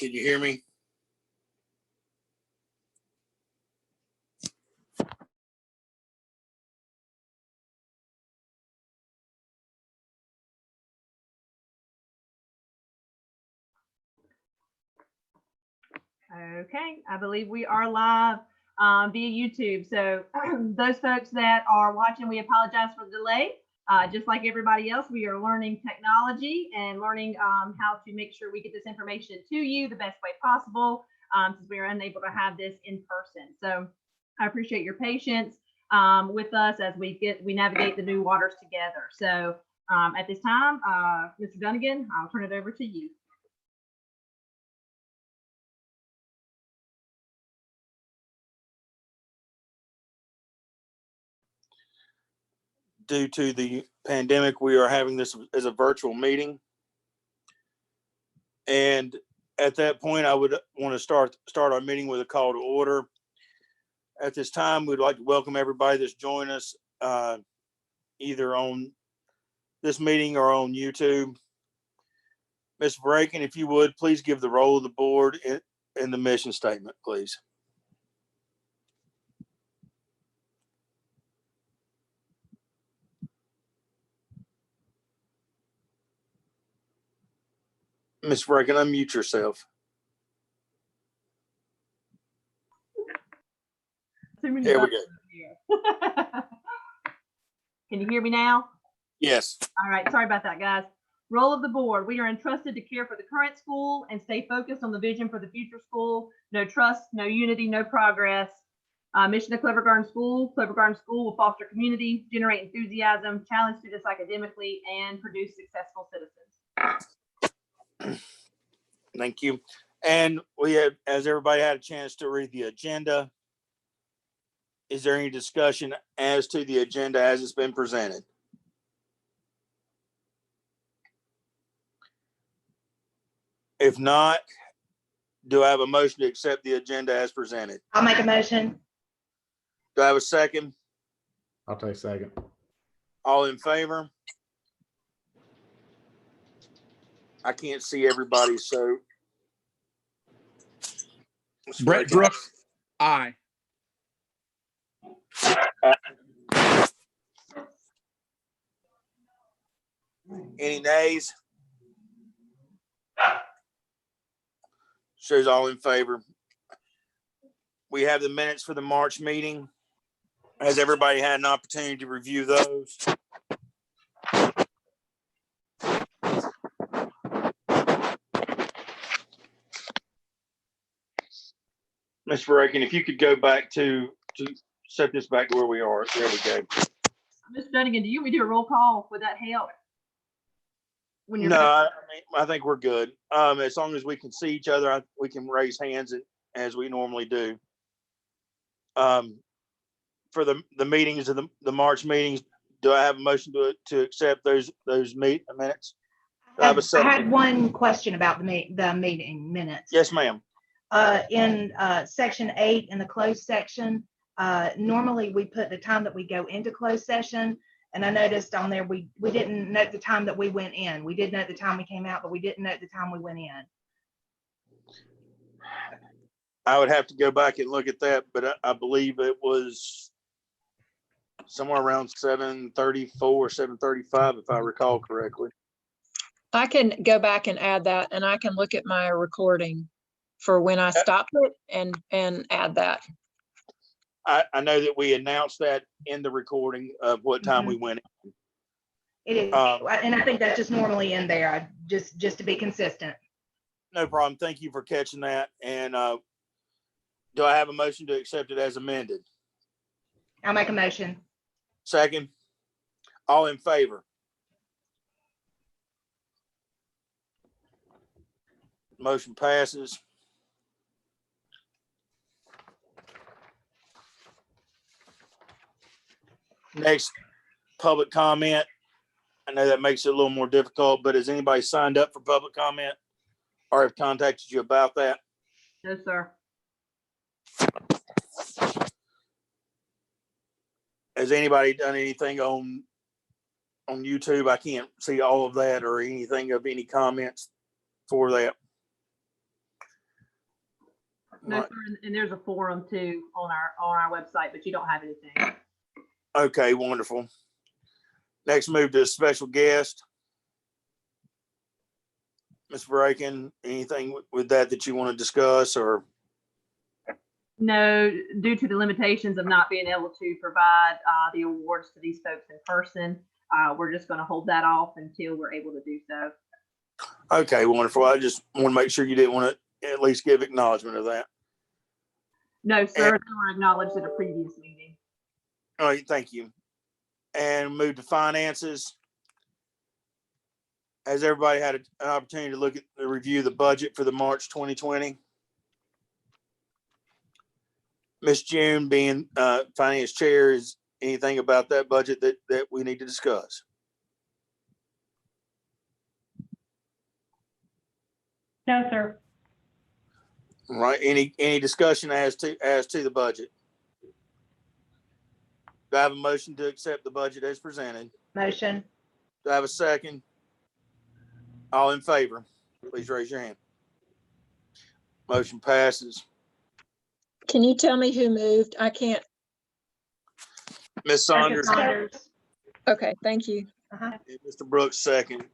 Can you hear me? Okay, I believe we are live via YouTube. So those folks that are watching, we apologize for the delay. Just like everybody else, we are learning technology and learning how to make sure we get this information to you the best way possible, since we are unable to have this in person. So I appreciate your patience with us as we navigate the new waters together. So at this time, Mr. Dunnigan, I'll turn it over to you. Due to the pandemic, we are having this as a virtual meeting. And at that point, I would want to start our meeting with a call to order. At this time, we'd like to welcome everybody that's joined us either on this meeting or on YouTube. Ms. Braken, if you would, please give the role of the board in the mission statement, please. Ms. Braken, unmute yourself. There we go. Can you hear me now? Yes. All right. Sorry about that, guys. Role of the board. We are entrusted to care for the current school and stay focused on the vision for the future school. No trust, no unity, no progress. Mission of Clever Garden School. Clever Garden School will foster community, generate enthusiasm, challenge students academically, and produce successful citizens. Thank you. And we have, as everybody had a chance to read the agenda, is there any discussion as to the agenda as it's been presented? If not, do I have a motion to accept the agenda as presented? I'll make a motion. Do I have a second? I'll take second. All in favor? I can't see everybody, so. Brett Brooks, aye. Any nays? Shows all in favor. We have the minutes for the March meeting. Has everybody had an opportunity to review those? Ms. Braken, if you could go back to set this back to where we are. There we go. Mr. Dunnigan, do you want me to do a roll call? Would that help? When you're No, I think we're good. As long as we can see each other, we can raise hands as we normally do. For the meetings of the March meetings, do I have a motion to accept those minutes? I had one question about the meeting minutes. Yes, ma'am. In section 8 in the closed section, normally we put the time that we go into closed session, and I noticed on there we didn't note the time that we went in. We did note the time we came out, but we didn't note the time we went in. I would have to go back and look at that, but I believe it was somewhere around 7:34, 7:35, if I recall correctly. I can go back and add that, and I can look at my recording for when I stopped it and add that. I know that we announced that in the recording of what time we went in. It is, and I think that's just normally in there, just to be consistent. No problem. Thank you for catching that. And do I have a motion to accept it as amended? I'll make a motion. Second. All in favor? Motion passes. Next, public comment. I know that makes it a little more difficult, but has anybody signed up for public comment or have contacted you about that? No, sir. Has anybody done anything on YouTube? I can't see all of that or anything of any comments for that. No, Right. sir, and there's a forum too on our website, but you don't have anything. Okay, wonderful. Next, move to a special guest. Ms. Bracken, anything with that you want to discuss, or? No, due to the limitations of not being able to provide the awards to these folks in person, we're just going to hold that off until we're able to do so. Okay, wonderful. I just want to make sure you didn't want to at least give acknowledgement of that. No, sir, they were acknowledged at a previous meeting. All right, thank you. And move to finances. Has everybody had an opportunity to look at the review the budget for the March 2020? Ms. June, being finance chair, is anything about that budget that we need to discuss? No, sir. All right, any discussion as to the budget? Do I have a motion to accept the budget as presented? Motion. Do I have a second? All in favor, please raise your hand. Motion passes. Can you tell me who moved? I can't. Ms. Saunders, Saunders. Okay, thank you. and Mr. Brooks, second.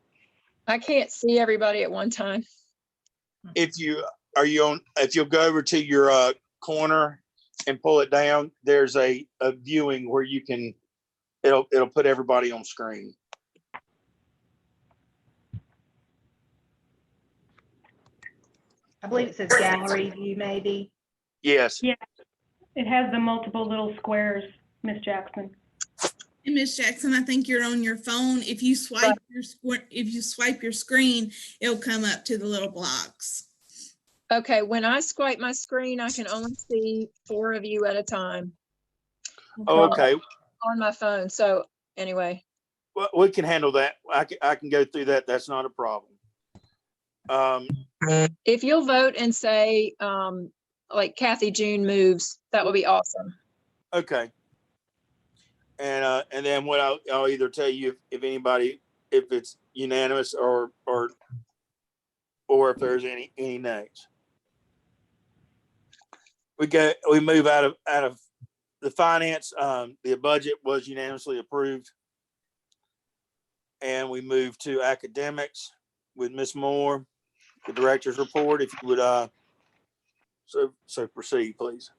I can't see everybody at one time. If you'll go over to your corner and pull it down, there's a viewing where you can, it'll put everybody on screen. I believe it says gallery view, maybe. Yes. Yeah, it has the multiple little squares, Miss Jackson. And Ms. Jackson, I think you're on your phone. If you swipe your screen, it'll come up to the little blocks. Okay, when I swipe my screen, I can only see 4 of you at a time Okay. on my phone. So anyway, Well, we can handle that. I can go through that. That's not a problem. if you'll vote and say, like Kathy June moves, that would be awesome. Okay. And then what I'll either tell you if it's unanimous or if there's any nays. We move out of the finance. The budget was unanimously approved. And we move to academics with Ms. Moore, the director's report. If you would, so proceed, please.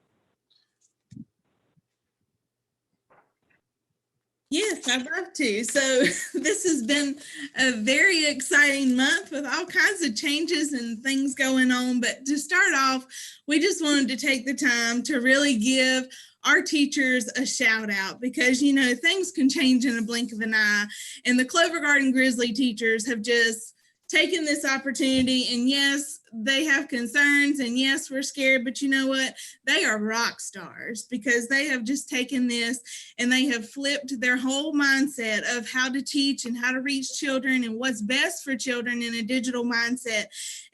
Yes, I'd love to. So this has been a very exciting month with all kinds of changes and things going on. But to start off, we just wanted to take the time to really give our teachers a shout out because, you know, things can change in a blink of an eye. And the Clover Garden Grizzly teachers have just taken this opportunity, and yes, they have concerns, and yes, we're scared, but you know what? They are rock stars because they have just taken this and they have flipped their whole mindset of how to teach and how to reach children and what's best for children in a digital mindset.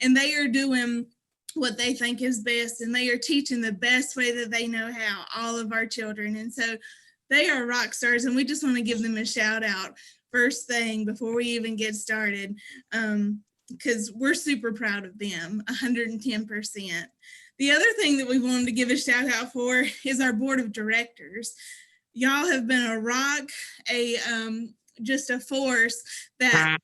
And they are doing what they think is best, and they are teaching the best way that they know how, all of our children. And so they are rock stars, and we just want to give them a shout out first thing before we even get started, because we're super proud of them, 110%. The other thing that we wanted to give a shout out for is our board of directors. Y'all have been a rock, just a force that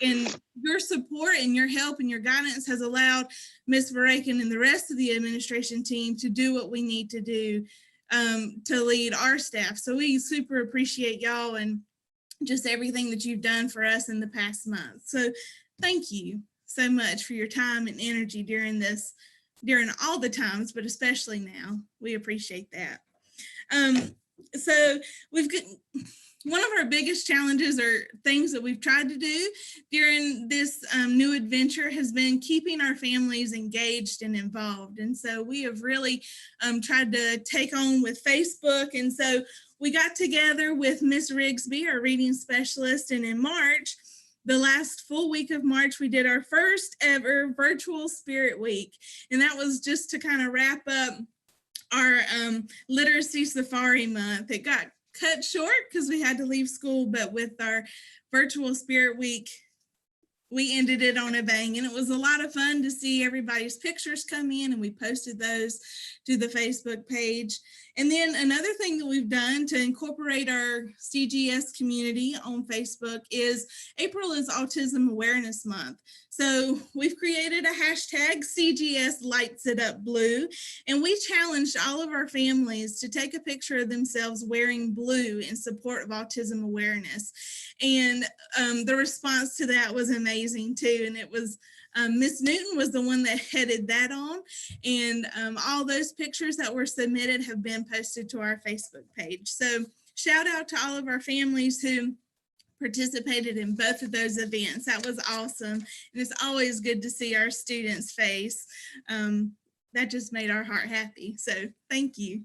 in your support and your help and your guidance has allowed Ms. Varakin and the rest of the administration team to do what we need to do to lead our staff. So we super appreciate y'all and just everything that you've done for us in the past month. So thank you so much for your time and energy during all the times, but especially now. We appreciate that. So we've got one of our biggest challenges or things that we've tried to do during this new adventure has been keeping our families engaged and involved. And so we have really tried to take on with Facebook. And so we got together with Miss Rigsby, our reading specialist, and in March, the last full week of March, we did our first ever virtual Spirit Week. And that was just to kind of wrap up our literacy safari month. It got cut short because we had to leave school, but with our virtual Spirit Week we ended it on a bang, and it was a lot of fun to see everybody's pictures come in, and we posted those to the Facebook page. And then another thing that we've done to incorporate our CGS community on Facebook is April is Autism Awareness Month. So we've created a hashtag CGS Lights It Up Blue, and we challenged all of our families to take a picture of themselves wearing blue in support of autism awareness. And the response to that was amazing too. And it was Miss Newton was the one that headed that on. And all those pictures that were submitted have been posted to our Facebook page. So shout out to all of our families who participated in both of those events. That was awesome. And it's always good to see our students' face. That just made our heart happy. So thank you.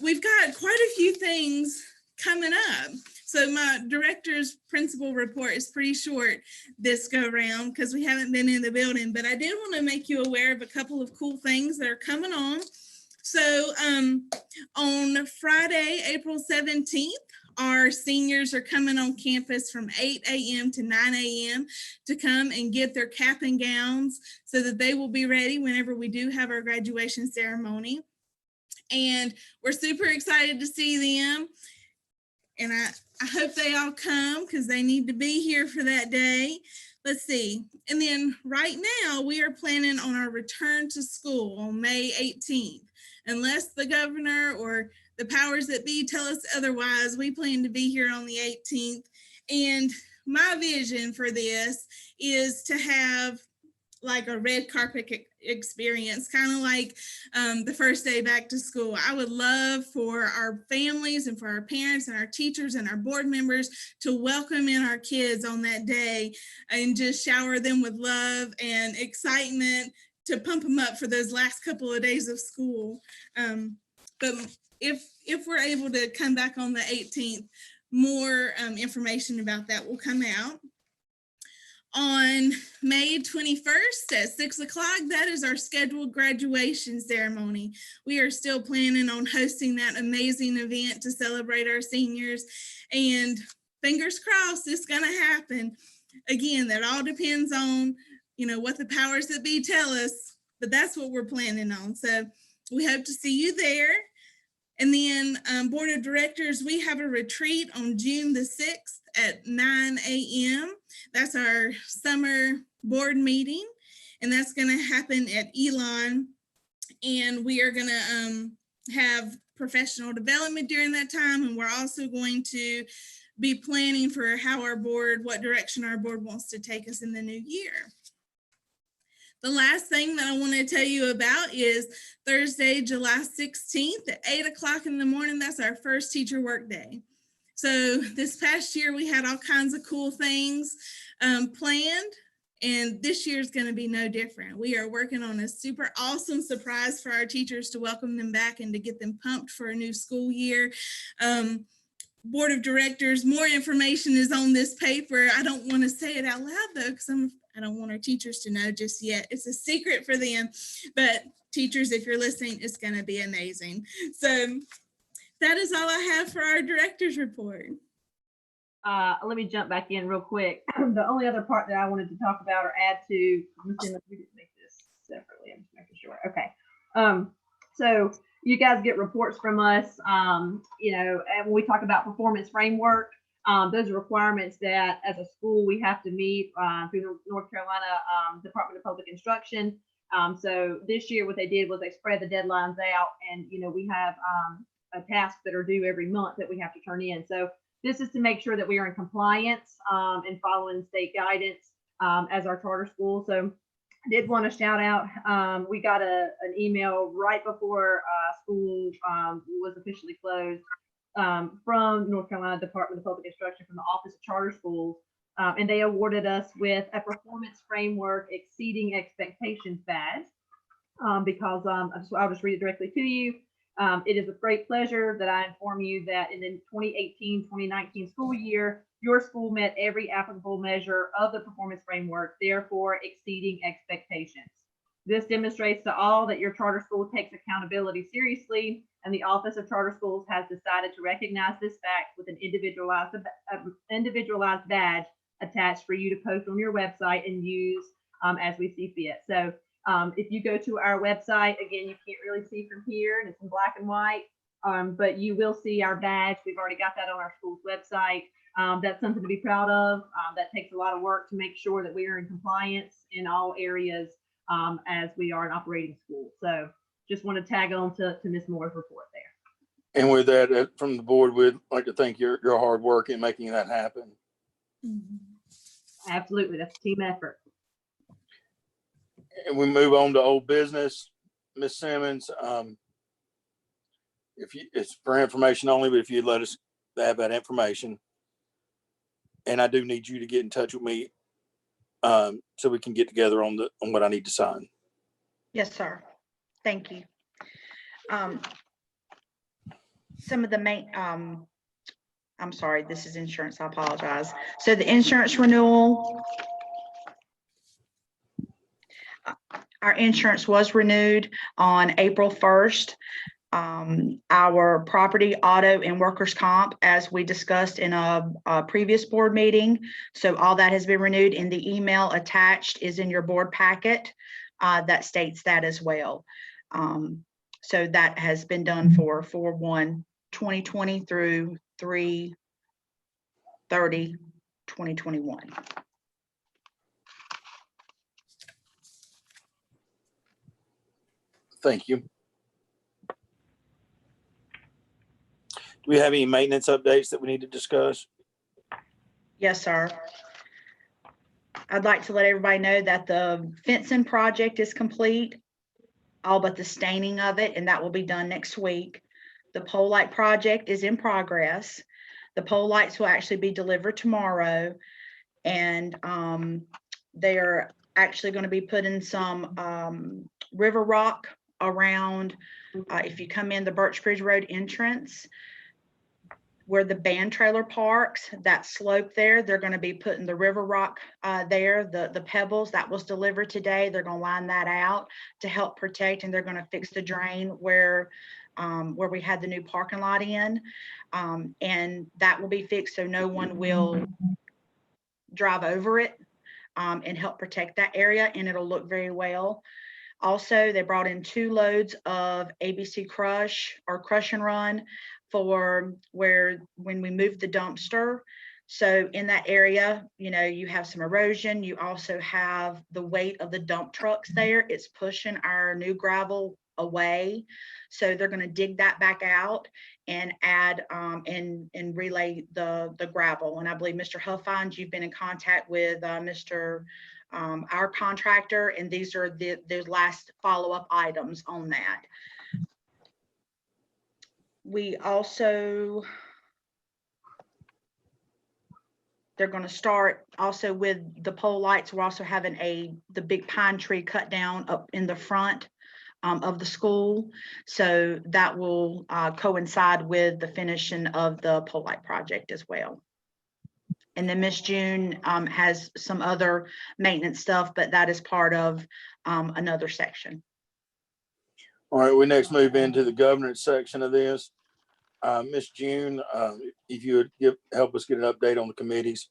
We've got quite a few things coming up. So my director's principal report is pretty short this go round because we haven't been in the building, but I did want to make you aware of a couple of cool things that are coming on. So on Friday, April 17th, our seniors are coming on campus from 8 a.m. to 9 a.m. to come and get their cap and gowns so that they will be ready whenever we do have our graduation ceremony. And we're super excited to see them. And I hope they all come because they need to be here for that day. Let's see. And then right now we are planning on our return to school on May 18th. Unless the governor or the powers that be tell us otherwise, we plan to be here on the 18th. And my vision for this is to have like a red carpet experience, kind of like the first day back to school. I would love for our families and for our parents and our teachers and our board members to welcome in our kids on that day and just shower them with love and excitement to pump them up for those last couple of days of school. But if we're able to come back on the 18th, more information about that will come out. On May 21st at 6 o'clock, that is our scheduled graduation ceremony. We are still planning on hosting that amazing event to celebrate our seniors, and fingers crossed it's gonna happen. Again, that all depends on, what the powers that be tell us, but that's what we're planning on. So we hope to see you there. And then Board of Directors, we have a retreat on June the 6th at 9 a.m. That's our summer board meeting, and that's going to happen at Elon. And we are going to have professional development during that time, and we're also going to be planning for what direction our board wants to take us in the new year. The last thing that I want to tell you about is Thursday, July 16th at 8 o'clock in the morning. That's our first teacher work day. So this past year, we had all kinds of cool things planned, and this year is going to be no different. We are working on a super awesome surprise for our teachers to welcome them back and to get them pumped for a new school year. Board of Directors, more information is on this paper. I don't want to say it out loud though, because I don't want our teachers to know just yet. It's a secret for them, but teachers, if you're listening, it's going to be amazing. So that is all I have for our director's report. Let me jump back in real quick. The only other part that I wanted to talk about or add to, we didn't make this separately. I'm just making sure. Okay. So you guys get reports from us, and when we talk about performance framework, those are requirements that as a school we have to meet through the North Carolina Department of Public Instruction. So this year what they did was they spread the deadlines out, and we have a task that are due every month that we have to turn in. So this is to make sure that we are in compliance and following state guidance as our charter school. So I did want to shout out, we got an email right before school was officially closed from North Carolina Department of Public Instruction, from the Office of Charter Schools, and they awarded us with a performance framework exceeding expectations badge because I'll just read it directly to you. It is with great pleasure that I inform you that in the 2018-2019 school year, your school met every applicable measure of the performance framework, therefore exceeding expectations. This demonstrates to all that your charter school takes accountability seriously, and the Office of Charter Schools has decided to recognize this fact with an individualized badge attached for you to post on your website and use as we see fit. So if you go to our website, again, you can't really see from here, and it's in black and white, but you will see our badge. We've already got that on our school's website. That's something to be proud of. That takes a lot of work to make sure that we are in compliance in all areas as we are an operating school. So just want to tag on to Ms. Moore's report there. And with that, from the board, we'd like to thank your hard work in making that happen. Absolutely, that's a team effort. And we move on to old business. Ms. Simmons, it's for information only, but if you'd let us have that information. And I do need you to get in touch with me so we can get together on what I need to sign. Yes, sir. Thank you. Some of the main, I'm sorry, this is insurance. I apologize. So the insurance renewal, our insurance was renewed on April 1st. Our property, auto, and workers' comp, as we discussed in a previous board meeting. So all that has been renewed, and the email attached is in your board packet that states that as well. So that has been done for 4/1/2020 through 3/30/2021. Thank you. Do we have any maintenance updates that we need to discuss? Yes, sir. I'd like to let everybody know that the fencing project is complete, all but the staining of it, and that will be done next week. The pole light project is in progress. The pole lights will actually be delivered tomorrow, and they are actually going to be putting some river rock around. If you come in the Birch Bridge Road entrance, where the band trailer parks, that slope there, they're going to be putting the river rock there, the pebbles that was delivered today. They're going to line that out to help protect, and they're going to fix the drain where we had the new parking lot in, and that will be fixed so no one will drive over it, and help protect that area, and it'll look very well. Also, they brought in 2 loads of ABC Crush or Crush and Run for when we moved the dumpster. So in that area, you have some erosion. You also have the weight of the dump trucks there. It's pushing our new gravel away. So they're going to dig that back out and add and relay the gravel. And I believe Mr. Huffines, you've been in contact with our contractor, and these are the last follow-up items on that. We also, they're going to start also with the pole lights. We're also having the big pine tree cut down up in the front of the school. So that will coincide with the finishing of the pole light project as well. And then Miss June has some other maintenance stuff, but that is part of another section. All right, we next move into the governance section of this. Miss June, if you would help us get an update on the committees.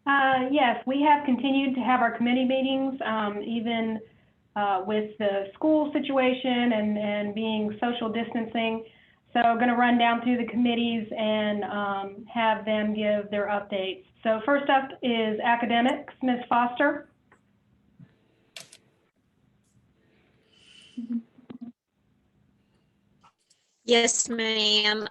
Yes, we have continued to have our committee meetings, even with the school situation and being social distancing. So I'm going to run down through the committees and have them give their updates. So first up is academics, Ms. Foster. Yes, ma'am.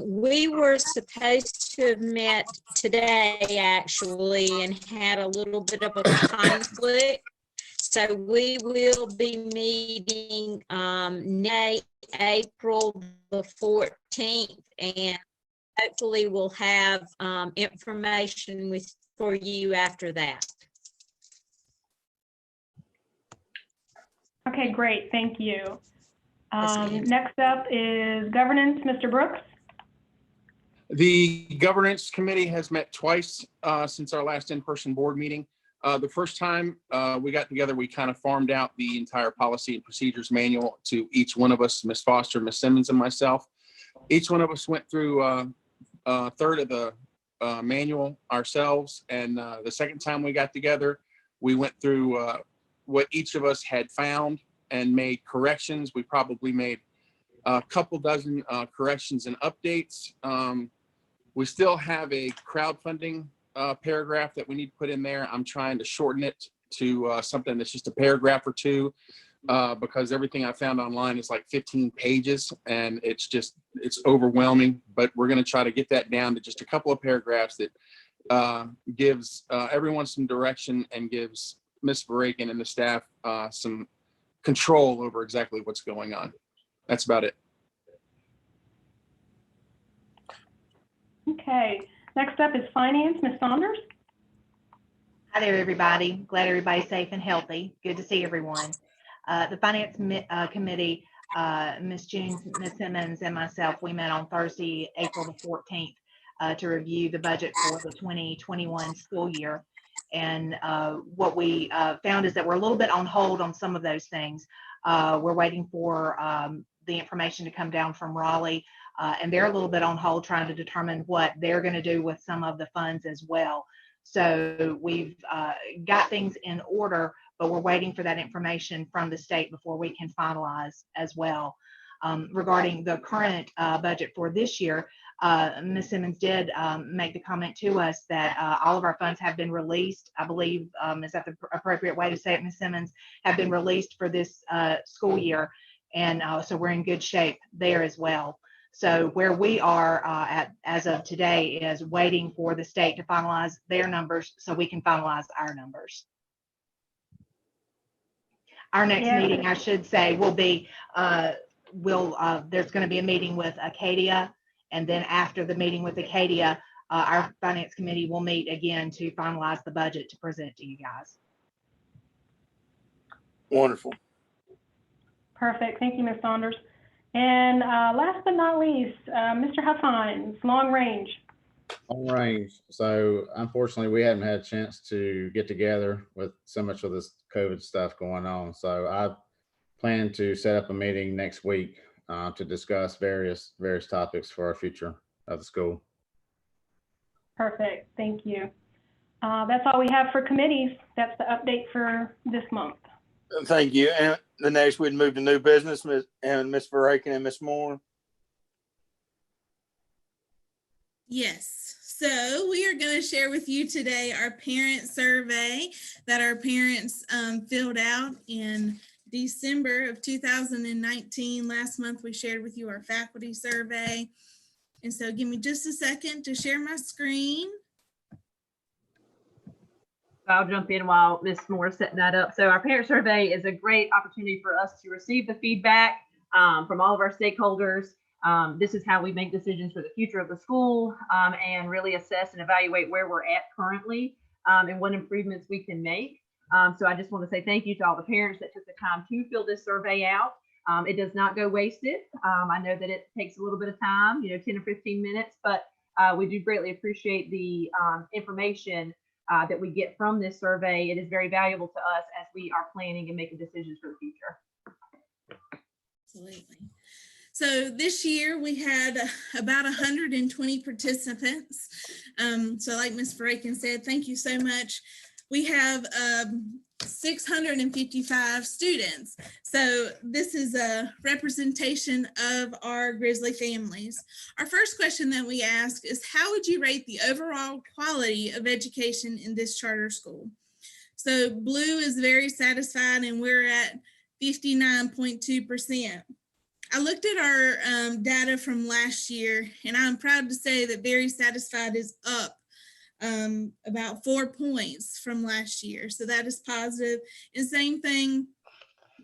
We were supposed to have met today, actually, and had a little bit of a conflict. So we will be meeting April the 14th, and hopefully we'll have information for you after that. Okay, great. Thank you. Next up is governance, Mr. Brooks. The governance committee has met twice since our last in-person board meeting. The first time we got together, we kind of farmed out the entire policy and procedures manual to each one of us, Ms. Foster, Ms. Simmons, and myself. Each one of us went through a third of the manual ourselves. And the second time we got together, we went through what each of us had found and made corrections. We probably made a couple dozen corrections and updates. We still have a crowdfunding paragraph that we need to put in there. I'm trying to shorten it to something that's just a paragraph or two, because everything I found online is like 15 pages and it's overwhelming. But we're going to try to get that down to just a couple of paragraphs that gives everyone some direction and gives Ms. Verakin and the staff some control over exactly what's going on. That's about it. Okay, next up is finance, Ms. Saunders. Hi there, everybody. Glad everybody's safe and healthy. Good to see everyone. The Finance Committee, Ms. June, Ms. Simmons, and myself, we met on Thursday, April the 14th, to review the budget for the 2021 school year. And what we found is that we're a little bit on hold on some of those things. We're waiting for the information to come down from Raleigh, and they're a little bit on hold trying to determine what they're going to do with some of the funds as well. So we've got things in order, but we're waiting for that information from the state before we can finalize as well. Regarding the current budget for this year, Ms. Simmons did make the comment to us that all of our funds have been released. I believe, is that the appropriate way to say it, Ms. Simmons, have been released for this school year. And so we're in good shape there as well. So where we are at as of today is waiting for the state to finalize their numbers so we can finalize our numbers. Our next meeting, I should say, will be, there's going to be a meeting with Acadia. And then after the meeting with Acadia, our Finance Committee will meet again to finalize the budget to present to you guys. Wonderful. Perfect. Thank you, Ms. Saunders. And last but not least, Mr. Huffines, long range. Long range. So unfortunately, we haven't had a chance to get together with so much of this COVID stuff going on. So I plan to set up a meeting next week to discuss various topics for our future of the school. Perfect. Thank you. That's all we have for committees. That's the update for this month. Thank you. And the next we'd move to new business, Ms. Verakin and Ms. Moore. Yes. So we are going to share with you today our parent survey that our parents filled out in December of 2019. Last month, we shared with you our faculty survey. And so give me just a second to share my screen. I'll jump in while Ms. Moore is setting that up. So our parent survey is a great opportunity for us to receive the feedback from all of our stakeholders. This is how we make decisions for the future of the school and really assess and evaluate where we're at currently and what improvements we can make. So I just want to say thank you to all the parents that took the time to fill this survey out. It does not go wasted. I know that it takes a little bit of time, 10 or 15 minutes, but we do greatly appreciate the information that we get from this survey. It is very valuable to us as we are planning and making decisions for the future. Absolutely. So this year we had about 120 participants. So like Ms. Verakin said, thank you so much. We have 655 students. So this is a representation of our Grizzly families. Our first question that we ask is, how would you rate the overall quality of education in this charter school? So blue is very satisfied and we're at 59.2%. I looked at our data from last year and I'm proud to say that very satisfied is up about 4 points from last year. So that is positive. And same thing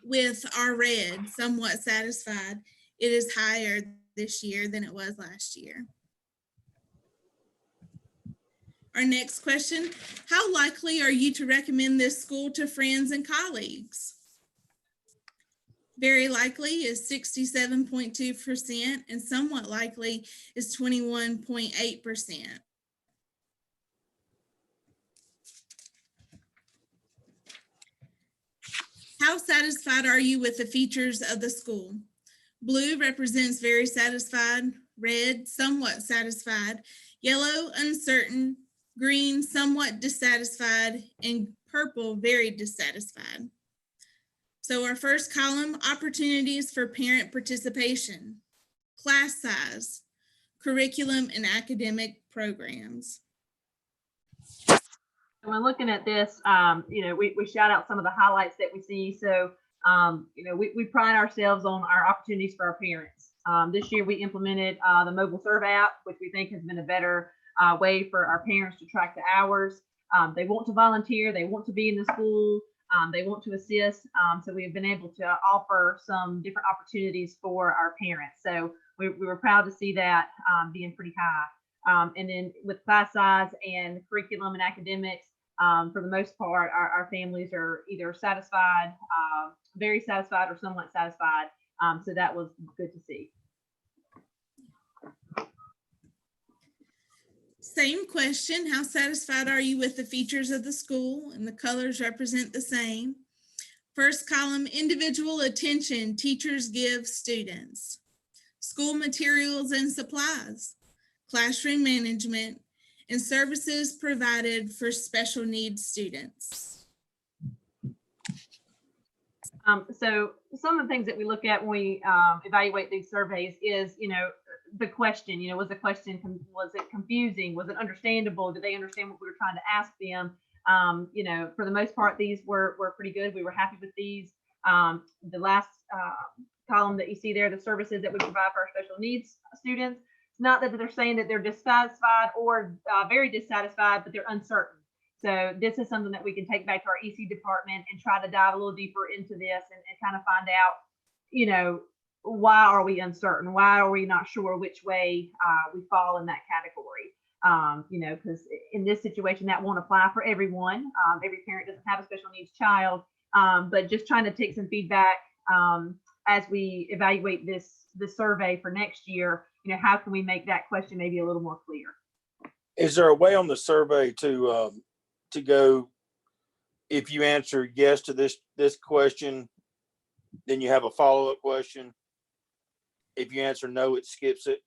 with our red, somewhat satisfied. It is higher this year than it was last year. Our next question, how likely are you to recommend this school to friends and colleagues? Very likely is 67.2% and somewhat likely is 21.8%. How satisfied are you with the features of the school? Blue represents very satisfied, red, somewhat satisfied, yellow, uncertain, green, somewhat dissatisfied, and purple, very dissatisfied. So our first column, opportunities for parent participation, class size, curriculum and academic programs. When looking at this, we shout out some of the highlights that we see. So, we pride ourselves on our opportunities for our parents. This year we implemented the mobile serve app, which we think has been a better way for our parents to track the hours. They want to volunteer, they want to be in the school, they want to assist. So we've been able to offer some different opportunities for our parents. So we were proud to see that being pretty high. And then with class size and curriculum and academics, for the most part, our families are either satisfied, very satisfied, or somewhat satisfied. So that was good to see. Same question. How satisfied are you with the features of the school? And the colors represent the same. First column, individual attention teachers give students. School materials and supplies, classroom management, and services provided for special needs students. So some of the things that we look at when we evaluate these surveys is, the question, was the question, was it confusing? Was it understandable? Did they understand what we were trying to ask them? For the most part, these were pretty good. We were happy with these. The last column that you see there, the services that we provide for our special needs students, it's not that they're saying that they're dissatisfied or very dissatisfied, but they're uncertain. So this is something that we can take back to our EC department and try to dive a little deeper into this and kind of find out, why are we uncertain? Why are we not sure which way we fall in that category? Because in this situation, that won't apply for everyone. Every parent doesn't have a special needs child, but just trying to take some feedback as we evaluate this survey for next year. How can we make that question maybe a little more clear? Is there a way on the survey to go, if you answer yes to this question, then you have a follow-up question? If you answer no, it skips it?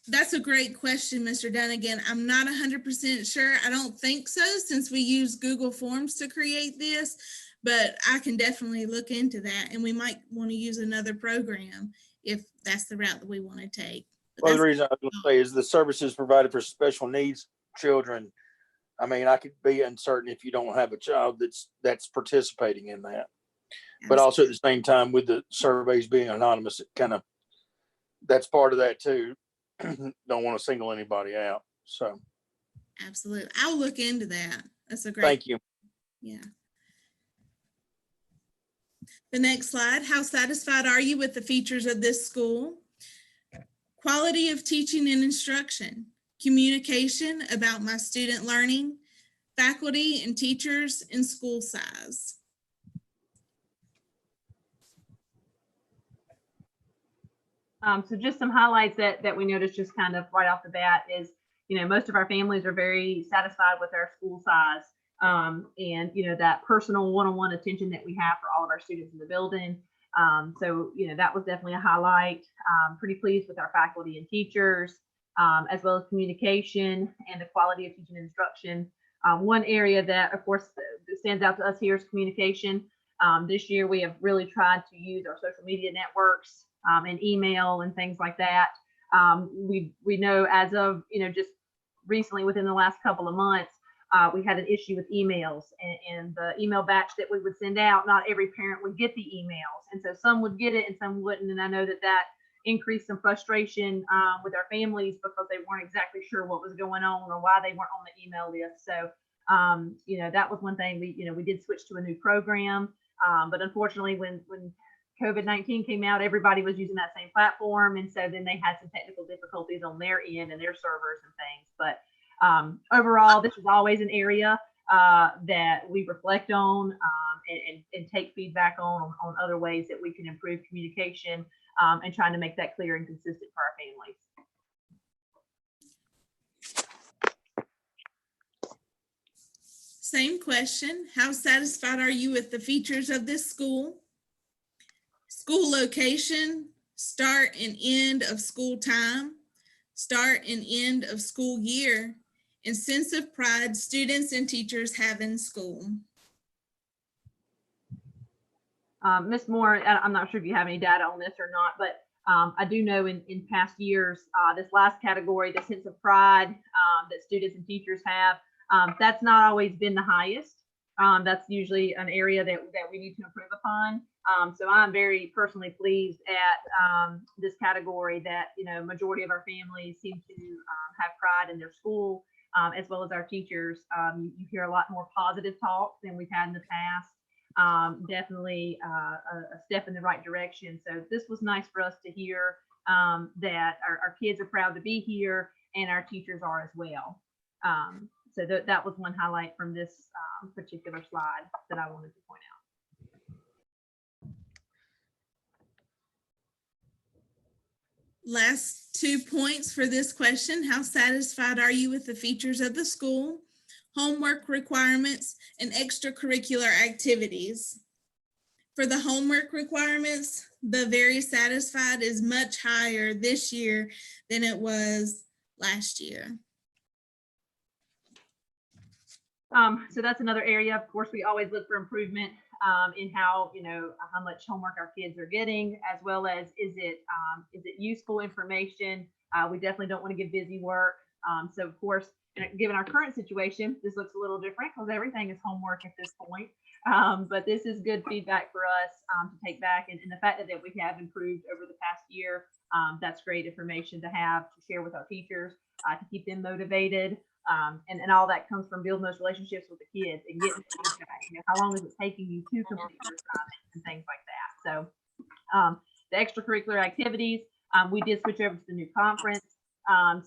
That's a great question, Mr. Dunnigan. I'm not 100% sure. I don't think so, since we use Google Forms to create this, but I can definitely look into that, and we might want to use another program if that's the route that we want to take. Well, the reason I was going to say is the services provided for special needs children. I mean, I could be uncertain if you don't have a child that's participating in that. But also at the same time, with the surveys being anonymous, it that's part of that too. Don't want to single anybody out. So absolutely, I'll look into that. That's a great. Thank you. Yeah. The next slide. How satisfied are you with the features of this school? Quality of teaching and instruction, communication about my student learning, faculty and teachers, and school size. So just some highlights that we noticed just kind of right off the bat is, most of our families are very satisfied with our school size. And, that personal one-on-one attention that we have for all of our students in the building. So, that was definitely a highlight. Pretty pleased with our faculty and teachers, as well as communication and the quality of teaching and instruction. One area that, of course, stands out to us here is communication. This year, we have really tried to use our social media networks and email and things like that. We know as of, just recently within the last couple of months, we had an issue with emails and the email batch that we would send out. Not every parent would get the emails. And so some would get it and some wouldn't. And I know that increased some frustration with our families because they weren't exactly sure what was going on or why they weren't on the email list. So, that was one thing we did switch to a new program. But unfortunately, when COVID-19 came out, everybody was using that same platform. And so then they had some technical difficulties on their end and their servers and things. But overall, this is always an area that we reflect on and take feedback on other ways that we can improve communication and trying to make that clear and consistent for our families. Same question. How satisfied are you with the features of this school? School location, start and end of school time, start and end of school year, and sense of pride students and teachers have in school. Ms. Moore, I'm not sure if you have any data on this or not, but I do know in past years, this last category, the sense of pride that students and teachers have, that's not always been the highest. That's usually an area that we need to improve upon. So I'm very personally pleased at this category that, you know, majority of our families seem to have pride in their school, as well as our teachers. You hear a lot more positive talk than we've had in the past. Definitely a step in the right direction. So this was nice for us to hear that our kids are proud to be here and our teachers are as well. So that was one highlight from this particular slide that I wanted to point out. Last 2 points for this question. How satisfied are you with the features of the school, homework requirements, and extracurricular activities? For the homework requirements, the very satisfied is much higher this year than it was last year. So that's another area. Of course, we always look for improvement in how, you know, how much homework our kids are getting, as well as is it useful information? We definitely don't want to give busy work. So of course, given our current situation, this looks a little different because everything is homework at this point. But this is good feedback for us to take back, and the fact that we have improved over the past year, that's great information to have to share with our teachers to keep them motivated. And all that comes from building those relationships with the kids and getting feedback. You know, how long is it taking you to complete your assignment and things like that. So the extracurricular activities, we did switch over to the new conference.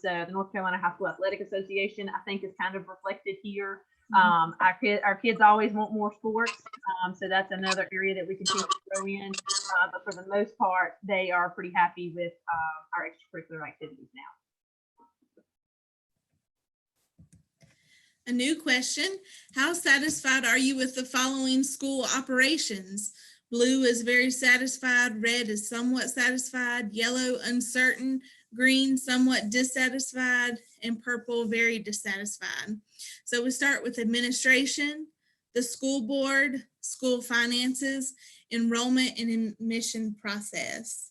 So the North Carolina High School Athletic Association, I think, is kind of reflected here. Our kids always want more sports. So that's another area that we continue to grow in. But for the most part, they are pretty happy with our extracurricular activities now. A new question. How satisfied are you with the following school operations? Blue is very satisfied, red is somewhat satisfied, yellow uncertain, green somewhat dissatisfied, and purple very dissatisfied. So we start with administration, the school board, school finances, enrollment and admission process.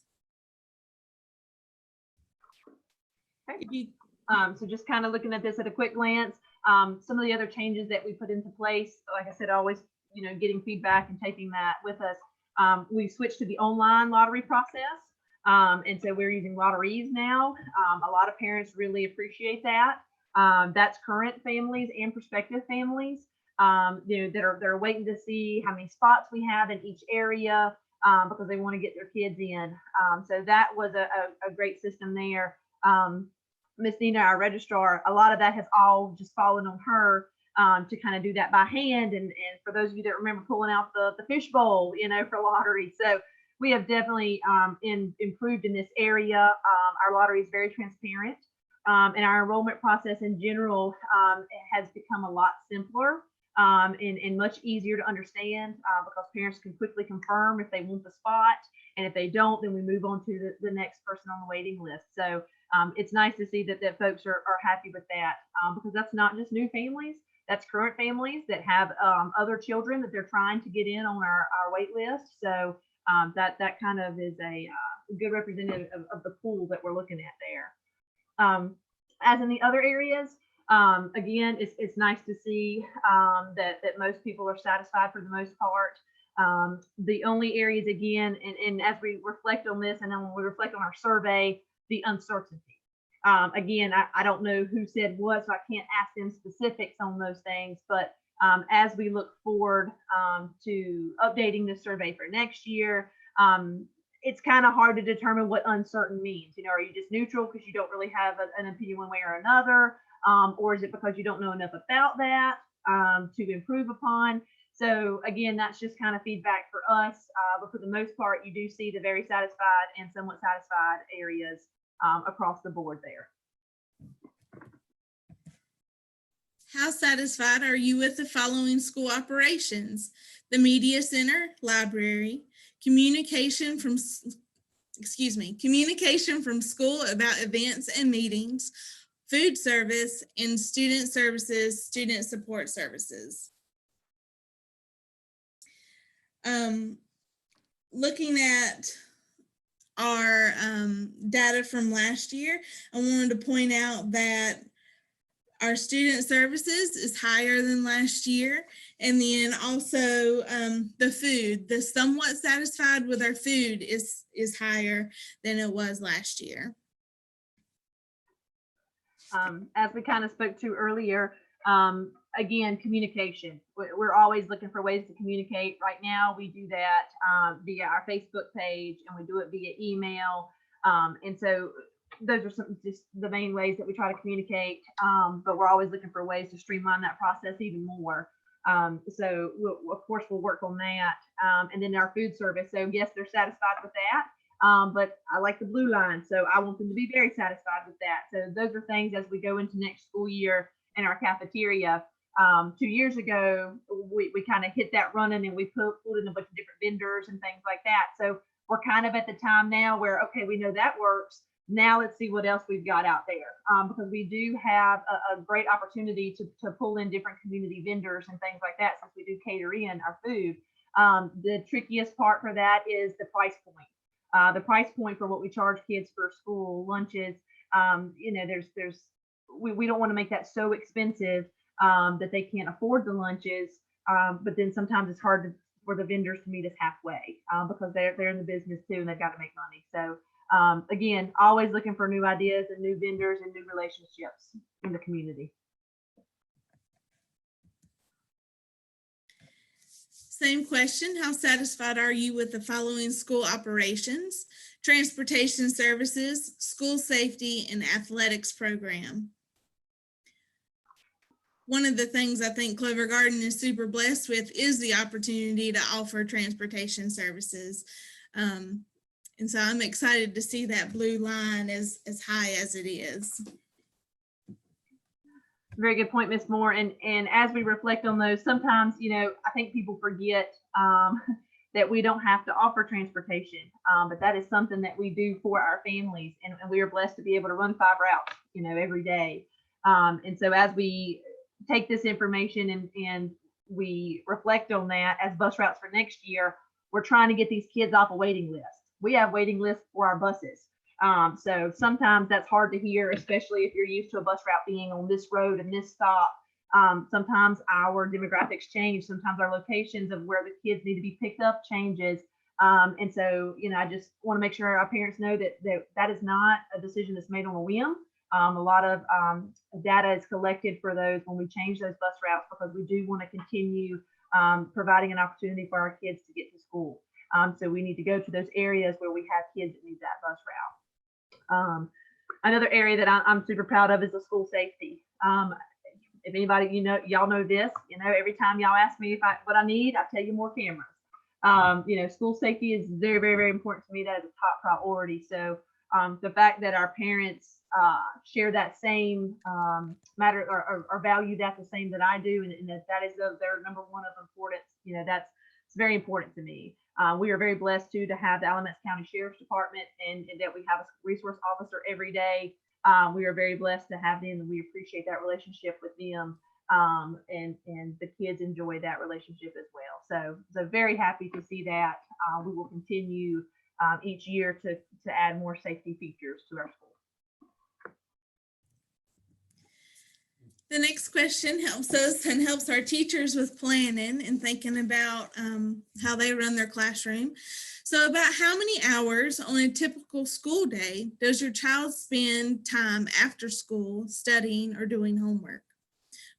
Okay. So just kind of looking at this at a quick glance, some of the other changes that we put into place, like I said, always, you know, getting feedback and taking that with us. We switched to the online lottery process. And so we're using lotteries now. A lot of parents really appreciate that. That's current families and prospective families, you know, that are waiting to see how many spots we have in each area because they want to get their kids in. So that was a great system there. Miss Nina, our registrar, a lot of that has all just fallen on her to kind of do that by hand. And for those of you that remember pulling out the fishbowl, you know, for lottery. So we have definitely improved in this area. Our lottery is very transparent, and our enrollment process in general has become a lot simpler and much easier to understand because parents can quickly confirm if they want the spot. And if they don't, then we move on to the next person on the waiting list. So it's nice to see that folks are happy with that because that's not just new families, that's current families that have other children that they're trying to get in on our wait list. So that kind of is a good representative of the pool that we're looking at there. As in the other areas, again, it's nice to see that most people are satisfied for the most part. The only areas, again, and as we reflect on this, and then when we reflect on our survey, the uncertainty. Again, I don't know who said what, so I can't ask them specifics on those things, but as we look forward to updating the survey for next year, it's kind of hard to determine what uncertain means. You know, are you just neutral because you don't really have an opinion one way or another? Or is it because you don't know enough about that to improve upon? So again, that's just kind of feedback for us. But for the most part, you do see the very satisfied and somewhat satisfied areas across the board there. How satisfied are you with the following school operations? The media center, library, communication from communication from school about events and meetings, food service, and student services, student support services. Looking at our data from last year, I wanted to point out that our student services is higher than last year. And then also the food, the somewhat satisfied with our food is higher than it was last year. As we kind of spoke to earlier, again, communication. We're always looking for ways to communicate. Right now, we do that via our Facebook page, and we do it via email. And so those are some just the main ways that we try to communicate. But we're always looking for ways to streamline that process even more. So of course, we'll work on that. And then our food service. So yes, they're satisfied with that. But I like the blue line, so I want them to be very satisfied with that. So those are things as we go into next school year in our cafeteria. 2 years ago, we kind of hit that running, and we pulled in a bunch of different vendors and things like that. So we're kind of at the time now where, okay, we know that works. Now let's see what else we've got out there, because we do have a great opportunity to pull in different community vendors and things like that, since we do cater in our food. The trickiest part for that is the price point. The price point for what we charge kids for school lunches, you know, we don't want to make that so expensive that they can't afford the lunches. But then sometimes it's hard for the vendors to meet us halfway because they're in the business too, and they've got to make money. So again, always looking for new ideas and new vendors and new relationships in the community. Same question. How satisfied are you with the following school operations, transportation services, school safety, and athletics program? One of the things I think Clover Garden is super blessed with is the opportunity to offer transportation services. And so I'm excited to see that blue line as high as it is. Very good point, Ms. Moore. And as we reflect on those, sometimes, you know, I think people forget that we don't have to offer transportation, but that is something that we do for our families. And we are blessed to be able to run 5 routes, you know, every day. And so as we take this information and we reflect on that as bus routes for next year, we're trying to get these kids off a waiting list. We have waiting lists for our buses. So sometimes that's hard to hear, especially if you're used to a bus route being on this road and this stop. Sometimes our demographics change. Sometimes our locations of where the kids need to be picked up changes. And so, you know, I just want to make sure our parents know that is not a decision that's made on a whim. A lot of data is collected for those when we change those bus routes, because we do want to continue providing an opportunity for our kids to get to school. So we need to go to those areas where we have kids that need that bus route. Another area that I'm super proud of is the school safety. If anybody, you know, y'all know this, you know, every time y'all ask me what I need, I tell you more cameras. You know, school safety is very, very, very important to me. That is a top priority. So the fact that our parents share that same matter or value that the same that I do, and that is their number one of importance, you know, it's very important to me. We are very blessed to have the Alamance County Sheriff's Department, and that we have a resource officer every day. We are very blessed to have them, and we appreciate that relationship with them. And the kids enjoy that relationship as well. So very happy to see that. We will continue each year to add more safety features to our school. The next question helps us and helps our teachers with planning and thinking about how they run their classroom. So about how many hours on a typical school day does your child spend time after school studying or doing homework?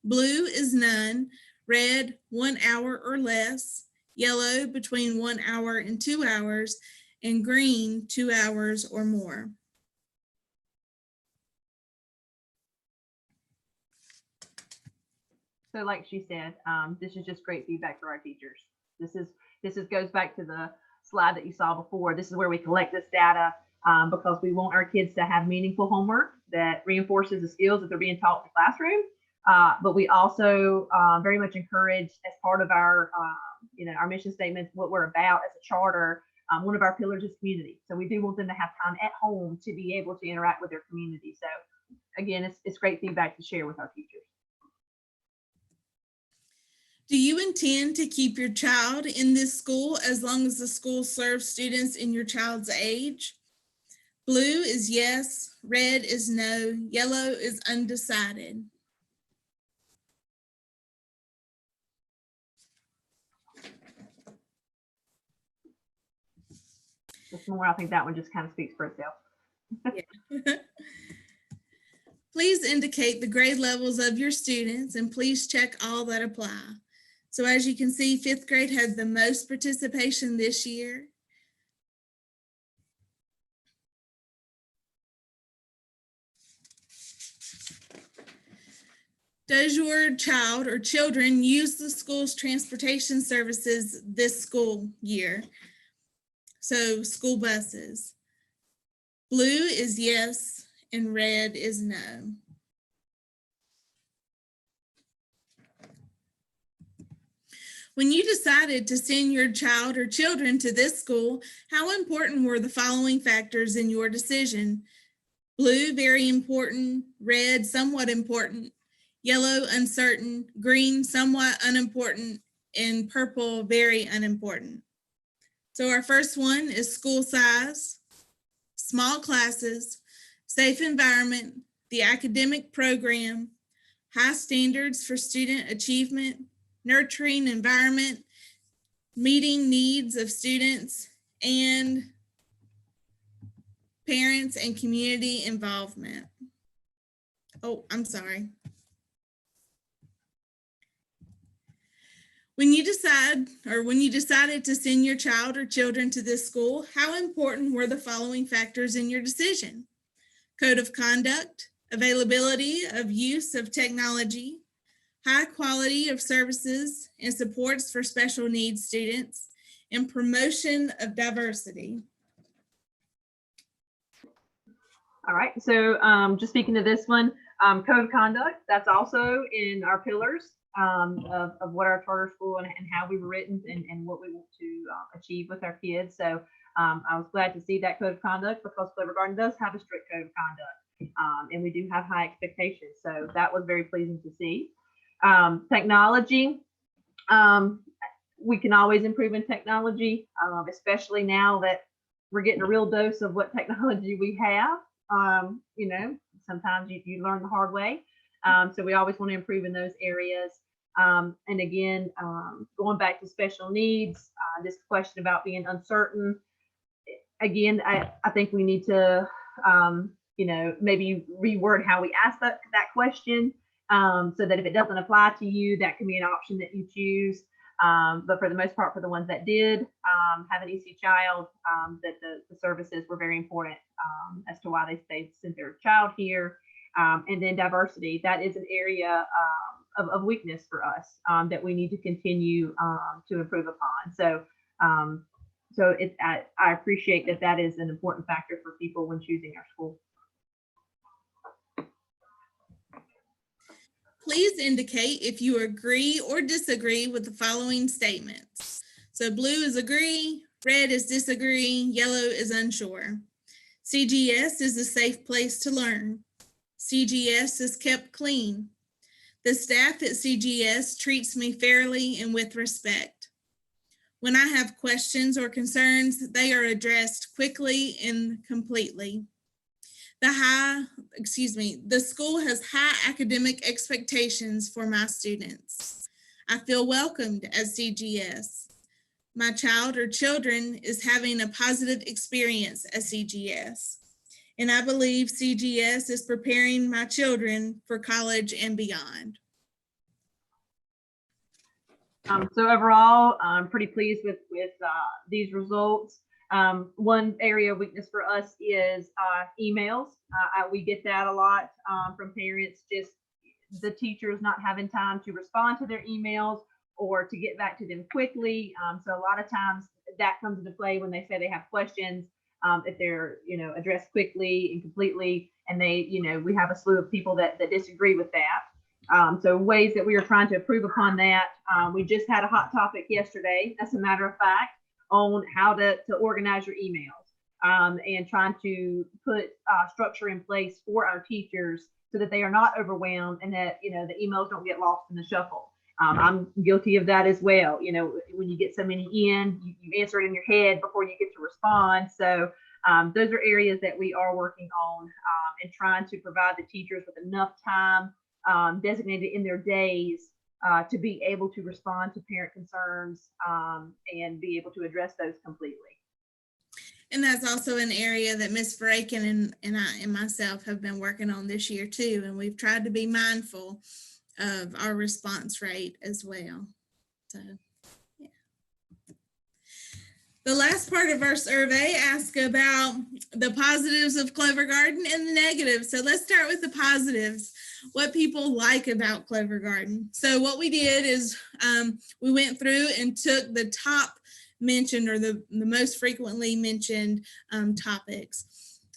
Blue is none, red 1 hour or less, yellow between 1 hour and 2 hours, and green 2 hours or more. So like she said, this is just great feedback for our teachers. This goes back to the slide that you saw before. This is where we collect this data because we want our kids to have meaningful homework that reinforces the skills that they're being taught in the classroom. But we also very much encourage, as part of our, you know, our mission statement, what we're about as a charter, one of our pillars is community. So we do want them to have time at home to be able to interact with their community. So again, it's great feedback to share with our teachers. Do you intend to keep your child in this school as long as the school serves students in your child's age? Blue is yes, red is no, yellow is undecided. Just more, I think that one just kind of speaks for itself. Please indicate the grade levels of your students and please check all that apply. So as you can see, 5th grade had the most participation this year. Does your child or children use the school's transportation services this school year? So school buses. Blue is yes and red is no. When you decided to send your child or children to this school, how important were the following factors in your decision? Blue, very important. Red, somewhat important. Yellow, uncertain. Green, somewhat unimportant. And purple, very unimportant. So our first one is school size, small classes, safe environment, the academic program, high standards for student achievement, nurturing environment, meeting needs of students, and parents and community involvement. Oh, I'm sorry. When you decided to send your child or children to this school, how important were the following factors in your decision? Code of conduct, availability of use of technology, high quality of services and supports for special needs students, and promotion of diversity. All right, so just speaking to this one, code of conduct, that's also in our pillars of what our charter school and how we were written and what we want to achieve with our kids. So I was glad to see that code of conduct because Clever Garden does have a strict code of conduct and we do have high expectations. So that was very pleasing to see. Technology, we can always improve in technology, especially now that we're getting a real dose of what technology we have. You know, sometimes you learn the hard way. So we always want to improve in those areas. And again, going back to special needs, this question about being uncertain. Again, I think we need to, you know, maybe reword how we ask that question. So that if it doesn't apply to you, that can be an option that you choose. But for the most part, for the ones that did have an EC child, that the services were very important as to why they sent their child here. And then diversity, that is an area of weakness for us that we need to continue to improve upon. So, I appreciate that is an important factor for people when choosing our school. Please indicate if you agree or disagree with the following statements. So blue is agree, red is disagree, yellow is unsure. CGS is a safe place to learn. CGS is kept clean. The staff at CGS treats me fairly and with respect. When I have questions or concerns, they are addressed quickly and completely. The school has high academic expectations for my students. I feel welcomed at CGS. My child or children is having a positive experience at CGS. And I believe CGS is preparing my children for college and beyond. So overall, I'm pretty pleased with these results. One area of weakness for us is emails. We get that a lot from parents, just the teachers not having time to respond to their emails or to get back to them quickly. So a lot of times that comes into play when they say they have questions, if they're, you know, addressed quickly and completely, and they, you know, we have a slew of people that disagree with that. So ways that we are trying to improve upon that. We just had a hot topic yesterday, as a matter of fact, on how to organize your emails, and trying to put structure in place for our teachers so that they are not overwhelmed and that, the emails don't get lost in the shuffle. I'm guilty of that as well. When you get so many in, you answer it in your head before you get to respond. So those are areas that we are working on, and trying to provide the teachers with enough time designated in their days to be able to respond to parent concerns, and be able to address those completely. And that's also an area that Ms. Vraken and I and myself have been working on this year too. And we've tried to be mindful of our response rate as well. So, yeah. The last part of our survey asks about the positives of Clover Garden and the negatives. So let's start with the positives, what people like about Clover Garden. So what we did is we went through and took the top mentioned, or the most frequently mentioned topics.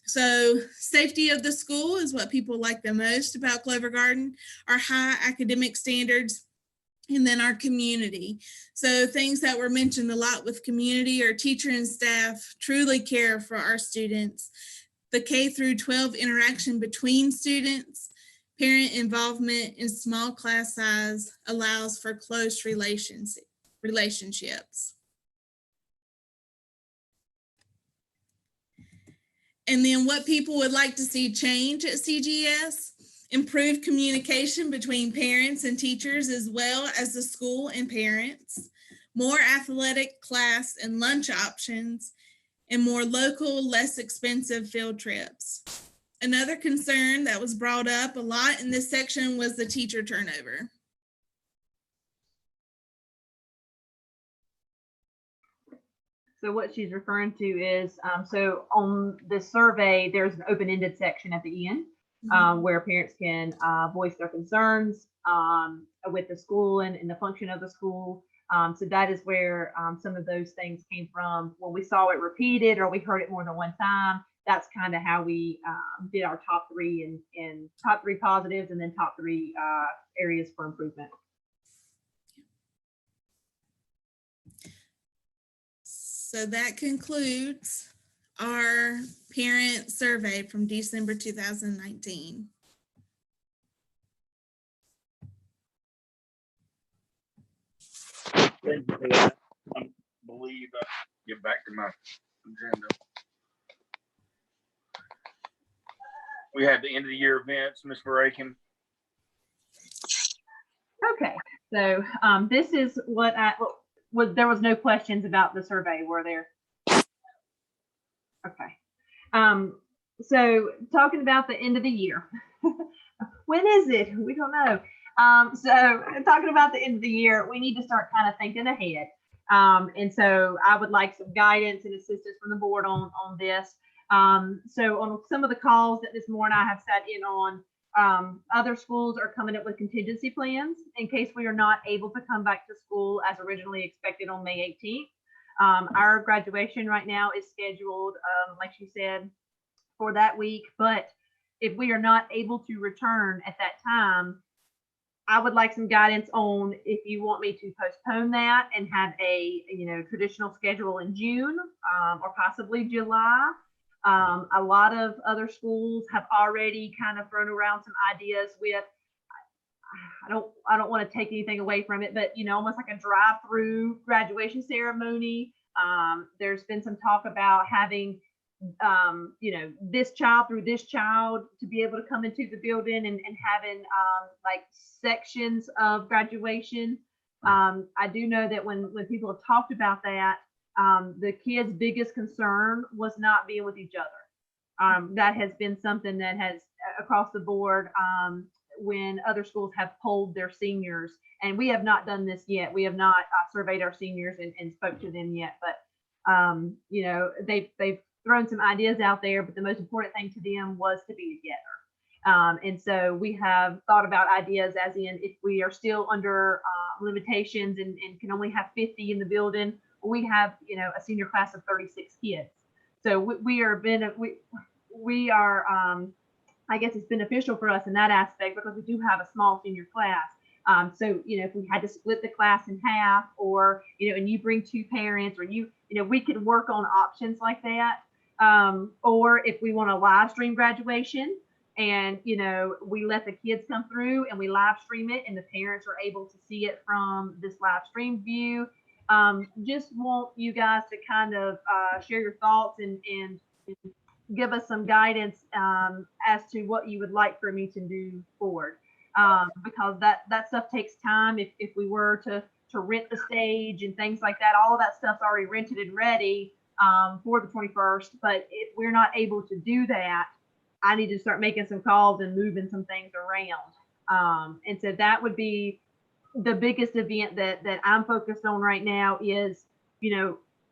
So safety of the school is what people like the most about Clover Garden, our high academic standards, and then our community. So things that were mentioned a lot with community are teacher and staff truly care for our students, the K through 12 interaction between students, parent involvement in small class size allows for close relationships. And then what people would like to see change at CGS, improved communication between parents and teachers, as well as the school and parents, more athletic class and lunch options, and more local, less expensive field trips. Another concern that was brought up a lot in this section was the teacher turnover. So what she's referring to is, so on the survey, there's an open-ended section at the end where parents can voice their concerns with the school and the function of the school. So that is where some of those things came from. When we saw it repeated or we heard it more than one time, that's kind of how we did our top three and top three positives and then top three areas for improvement. So that concludes our parent survey from December 2019. Thank you for that. I believe I get back to my agenda. We had the end of the year events, Ms. Vraken. Okay, so this is what there was no questions about the survey, were there? Okay. So talking about the end of the year, when is it? We don't know. So talking about the end of the year, we need to start kind of thinking ahead. And so I would like some guidance and assistance from the board on this. So on some of the calls that this morning I have sat in on, other schools are coming up with contingency plans in case we are not able to come back to school as originally expected on May 18th. Our graduation right now is scheduled, like she said, for that week. But if we are not able to return at that time, I would like some guidance on if you want me to postpone that and have a traditional schedule in June or possibly July. A lot of other schools have already kind of thrown around some ideas with, I don't want to take anything away from it, but almost like a drive-through graduation ceremony. There's been some talk about having this child through this child to be able to come into the building and having like sections of graduation. I do know that when people have talked about that, the kids' biggest concern was not being with each other. That has been something that has across the board when other schools have polled their seniors, and we have not done this yet. We have not surveyed our seniors and spoke to them yet, but they've thrown some ideas out there, but the most important thing to them was to be together. And so we have thought about ideas as in if we are still under limitations and can only have 50 in the building, we have a senior class of 36 kids. So we are I guess it's beneficial for us in that aspect because we do have a small senior class. So if we had to split the class in half, or and you bring two parents, or you we could work on options like that. Or if we want to live stream graduation and, we let the kids come through and we live stream it and the parents are able to see it from this live stream view. Just want you guys to kind of share your thoughts and give us some guidance as to what you would like for me to do forward. Because that stuff takes time. If we were to rent the stage and things like that, all of that stuff's already rented and ready for the 21st. But if we're not able to do that, I need to start making some calls and moving some things around. And so that would be the biggest event that I'm focused on right now is,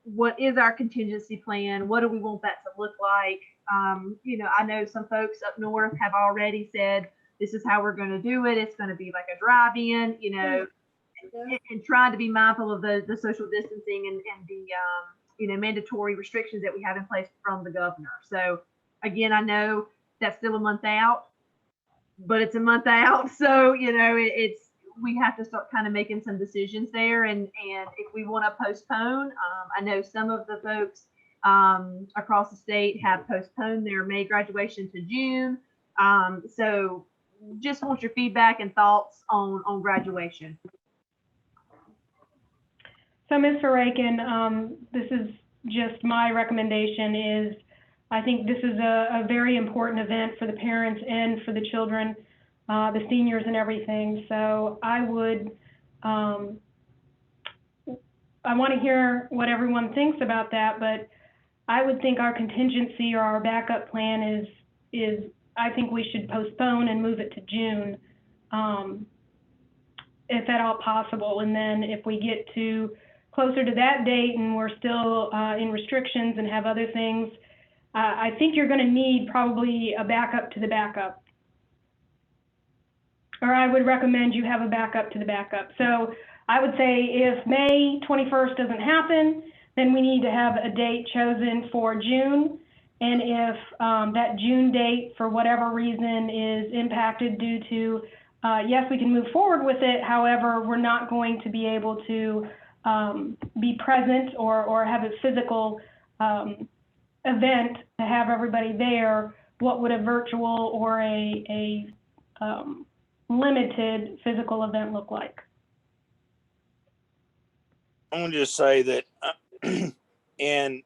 what is our contingency plan? What do we want that to look like? I know some folks up north have already said, this is how we're going to do it. It's going to be like a drive-in, and trying to be mindful of the social distancing and the, mandatory restrictions that we have in place from the governor. So again, I know that's still a month out, but it's a month out. So, we have to start kind of making some decisions there. And if we want to postpone, I know some of the folks across the state have postponed their May graduation to June. So just want your feedback and thoughts on graduation. So Ms. Farakin, this is just my recommendation is, I think this is a very important event for the parents and for the children, the seniors and everything. So I would, I want to hear what everyone thinks about that, but I would think our contingency or our backup plan is I think we should postpone and move it to June, if at all possible. And then if we get to closer to that date and we're still in restrictions and have other things, I think you're going to need probably a backup to the backup. Or I would recommend you have a backup to the backup. So I would say if May 21st doesn't happen, then we need to have a date chosen for June. And if that June date, for whatever reason, is impacted due to, yes, we can move forward with it. However, we're not going to be able to be present or have a physical event to have everybody there. What would a virtual or a limited physical event look like? I want to just say that, and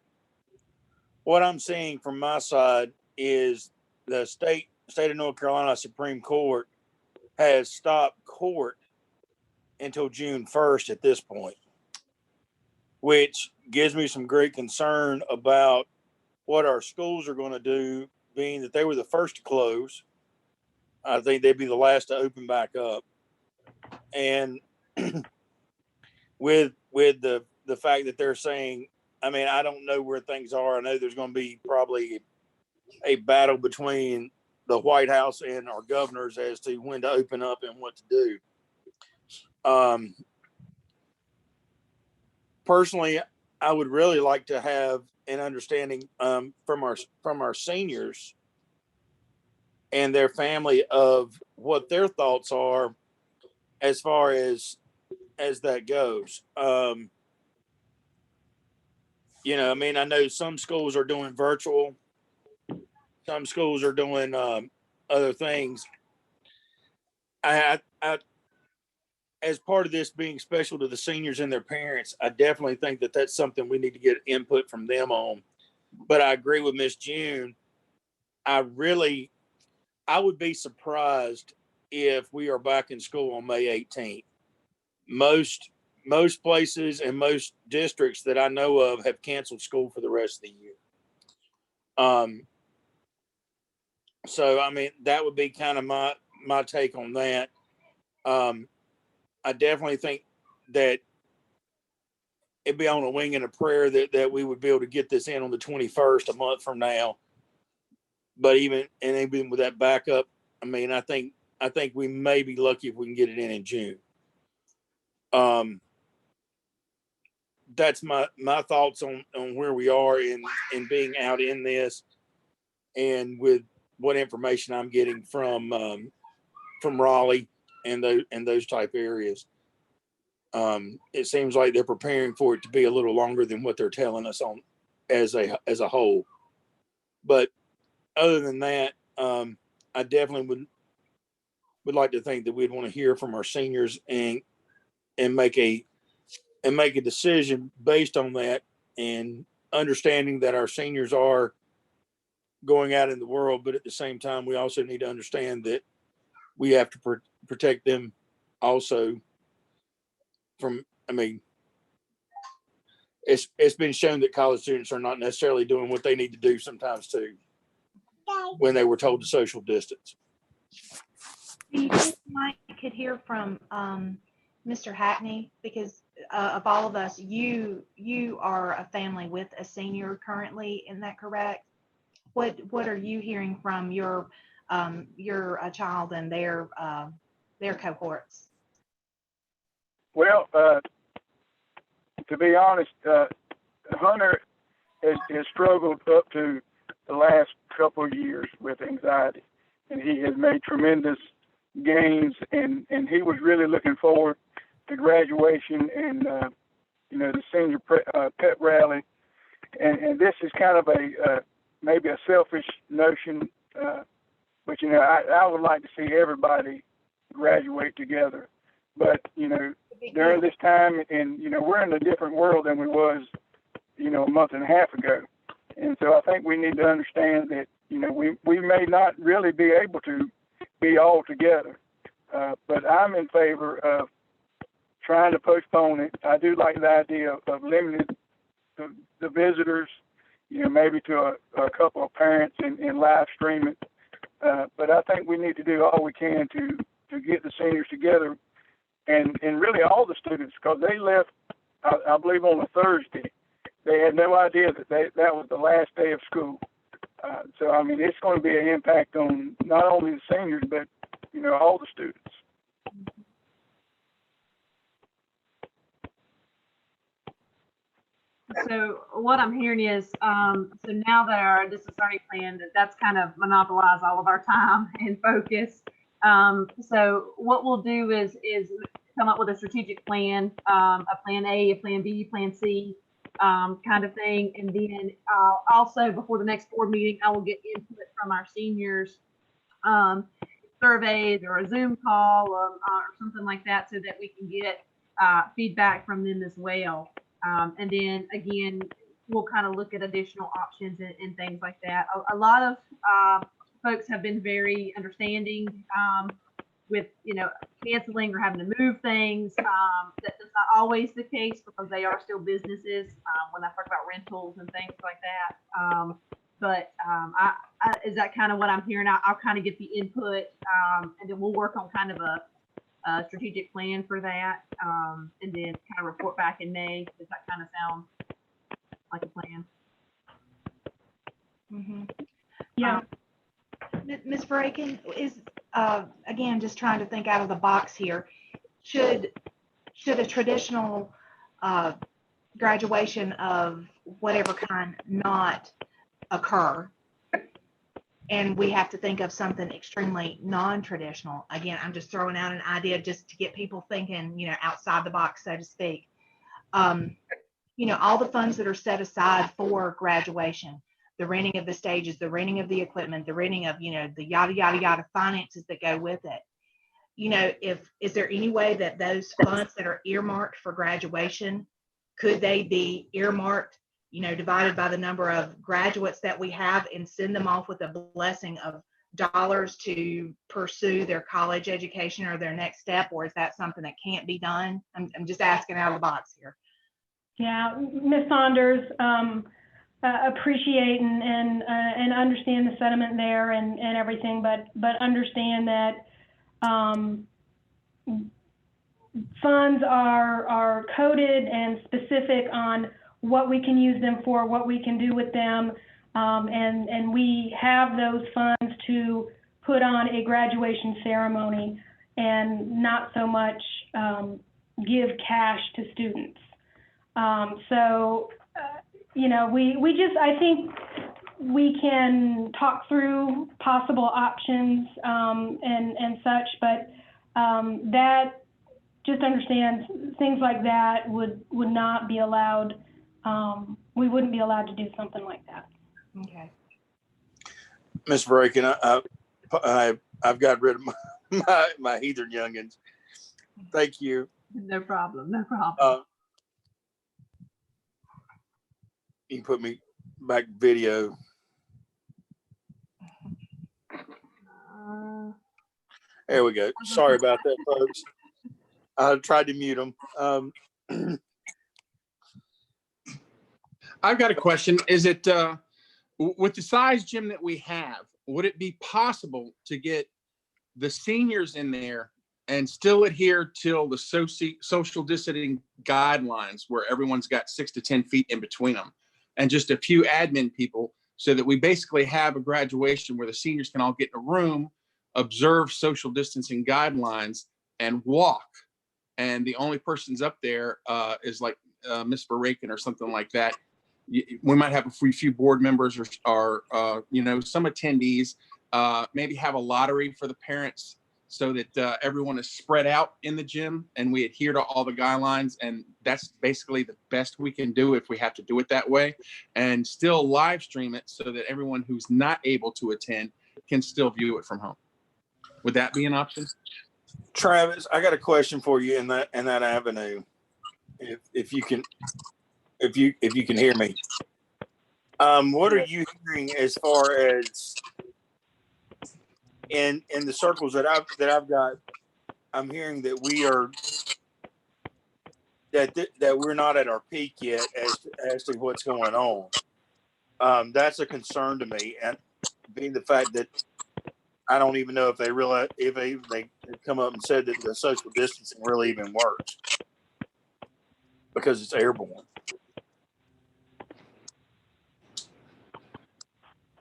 what I'm seeing from my side is the state of North Carolina Supreme Court has stopped court until June 1st at this point, which gives me some great concern about what our schools are going to do, being that they were the first to close. I think they'd be the last to open back up. And with the fact that they're saying, I mean, I don't know where things are. I know there's going to be probably a battle between the White House and our governors as to when to open up and what to do. Personally, I would really like to have an understanding from our seniors and their family of what their thoughts are as far as that goes. I mean, I know some schools are doing virtual, some schools are doing other things. I as part of this being special to the seniors and their parents, I definitely think that that's something we need to get input from them on. But I agree with Miss June. I would be surprised if we are back in school on May 18th. Most places and most districts that I know of have canceled school for the rest of the year. So I mean, that would be kind of my take on that. I definitely think that it'd be on a wing and a prayer that we would be able to get this in on the 21st, a month from now. But even with that backup, I mean, I think we may be lucky if we can get it in June. That's my thoughts on where we are in being out in this, and with what information I'm getting from Raleigh and those type areas. It seems like they're preparing for it to be a little longer than what they're telling us on as a whole. But other than that, I definitely would like to think that we'd want to hear from our seniors and make a decision based on that, and understanding that our seniors are going out in the world, but at the same time, we also need to understand that we have to protect them also from, I mean, it's been shown that college students are not necessarily doing what they need to do sometimes too, when they were told to social distance. Do you think Mike could hear from Mr. Hackney? Because of all of us, you are a family with a senior currently, isn't that correct? What are you hearing from your child and their cohorts? Well, to be honest, Hunter has struggled up to the last couple of years with anxiety, and he has made tremendous gains, and he was really looking forward to graduation and the senior pep rally, and this is kind of a maybe a selfish notion, but I would like to see everybody graduate together, but during this time, and we're in a different world than we was a month and a half ago, and so I think we need to understand that we may not really be able to be all together, but I'm in favor of trying to postpone it. I do like the idea of limiting the visitors, maybe to a couple of parents and live stream it. But I think we need to do all we can to get the seniors together, and really all the students, because they left, I believe, on a Thursday. They had no idea that that was the last day of school. So, I mean, it's going to be an impact on not only the seniors, but, all the students. So what I'm hearing is, so now that our distance learning plan, that's kind of monopolized all of our time and focus. So what we'll do is come up with a strategic plan, a plan A, a plan B, plan C, kind of thing. And then also before the next board meeting, I will get input from our seniors, surveys or a Zoom call or something like that, so that we can get feedback from them as well. And then again, we'll kind of look at additional options and things like that. A lot of folks have been very understanding with canceling or having to move things. That's not always the case, because they are still businesses when I talk about rentals and things like that. But is that kind of what I'm hearing? I'll kind of get the input, and then we'll work on kind of a strategic plan for that, and then kind of report back in May. Does that kind of sound like a plan? Mm-hmm. Yeah. Ms. Braken, is again, just trying to think out of the box here. Should a traditional graduation of whatever kind not occur, and we have to think of something extremely non-traditional? Again, I'm just throwing out an idea just to get people thinking, outside the box, so to speak. All the funds that are set aside for graduation, the renting of the stages, the renting of the equipment, the renting of, the yada, yada, yada finances that go with it. Is there any way that those funds that are earmarked for graduation, could they be earmarked, divided by the number of graduates that we have, and send them off with a blessing of dollars to pursue their college education or their next step? Or is that something that can't be done? I'm just asking out of the box here. Yeah, Ms. Saunders, appreciate and understand the sentiment there and everything, but understand that funds are coded and specific on what we can use them for, what we can do with them, and we have those funds to put on a graduation ceremony and not so much give cash to students. I think we can talk through possible options and such, but that just understand things like that would not be allowed. We wouldn't be allowed to do something like that. Okay. Ms. Braken, I've got rid of my heathen youngins. Thank you. No problem. No problem. You can put me back video. There we go. Sorry about that, folks. I tried to mute them. I've got a question. Is it, with the size gym that we have, would it be possible to get the seniors in there and still adhere till the social distancing guidelines where everyone's got 6 to 10 feet in between them and just a few admin people, so that we basically have a graduation where the seniors can all get in a room, observe social distancing guidelines, and walk? And the only persons up there is like Ms. Barakin or something like that. We might have a few board members or some attendees, maybe have a lottery for the parents so that everyone is spread out in the gym and we adhere to all the guidelines. And that's basically the best we can do if we have to do it that way, and still live stream it so that everyone who's not able to attend can still view it from home. Would that be an option? Travis, I got a question for you in that avenue. If you can hear me. What are you hearing as far as in the circles that I've got? I'm hearing that we're not at our peak yet as to what's going on. That's a concern to me, and being the fact that I don't even know if they realize if they come up and said that the social distancing really even works because it's airborne.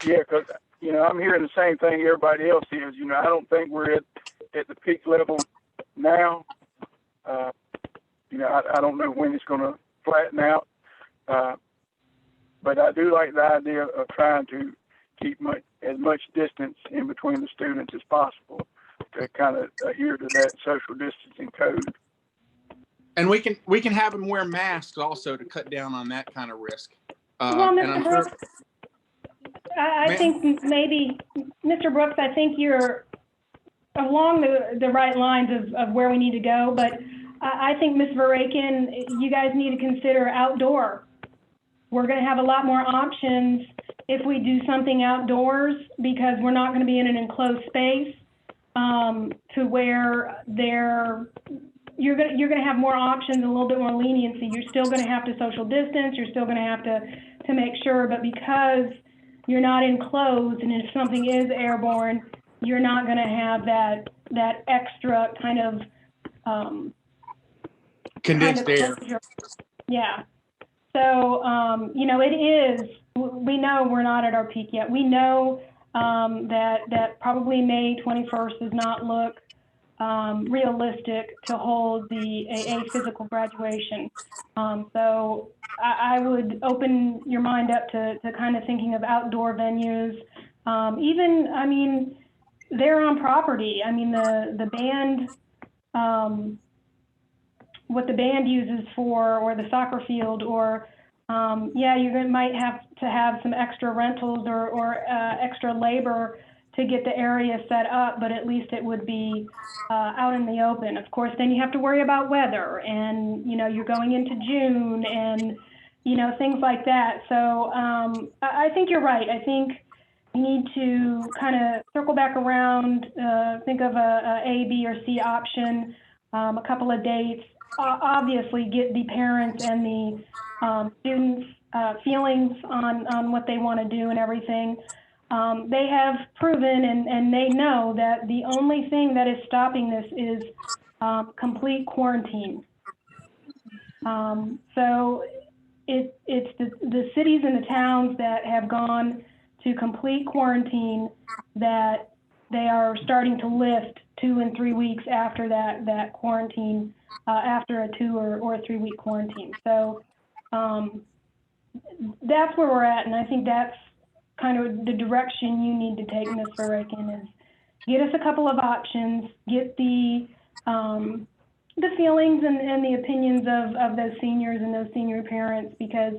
Yeah, because I'm hearing the same thing everybody else is. I don't think we're at the peak level now. I don't know when it's going to flatten out, but I do like the idea of trying to keep as much distance in between the students as possible to kind of adhere to that social distancing code. And we can have them wear masks also to cut down on that kind of risk. Well, and Mr. I'm Brooks, sure, I think maybe, Mr. Brooks, I think you're along the right lines of where we need to go, but I think Ms. Varakin, you guys need to consider outdoor. We're going to have a lot more options if we do something outdoors, because we're not going to be in an enclosed space to where you're going to have more options, a little bit more leniency. You're still going to have to social distance. You're still going to have to make sure, but because you're not enclosed, and if something is airborne, you're not going to have that extra kind of condensed air. Yeah. So, we know we're not at our peak yet. We know that probably May 21st does not look realistic to hold a physical graduation. So I would open your mind up to kind of thinking of outdoor venues. They're on property. The band, what the band uses for, or the soccer field, or you might have to have some extra rentals or extra labor to get the area set up, but at least it would be out in the open. Of course, then you have to worry about weather, and you're going into June, and things like that. So I think you're right. I think you need to kind of circle back around, think of a B, or C option, a couple of dates. Obviously, get the parents and the students' feelings on what they want to do and everything. They have proven and they know that the only thing that is stopping this is complete quarantine. So it's the cities and the towns that have gone to complete quarantine that they are starting to lift 2 and 3 weeks after that quarantine, after a 2 or 3 week quarantine. So that's where we're at, and I think that's kind of the direction you need to take, Ms. Varakin, is get us a couple of options, get the the feelings and the opinions of those seniors and those senior parents, because,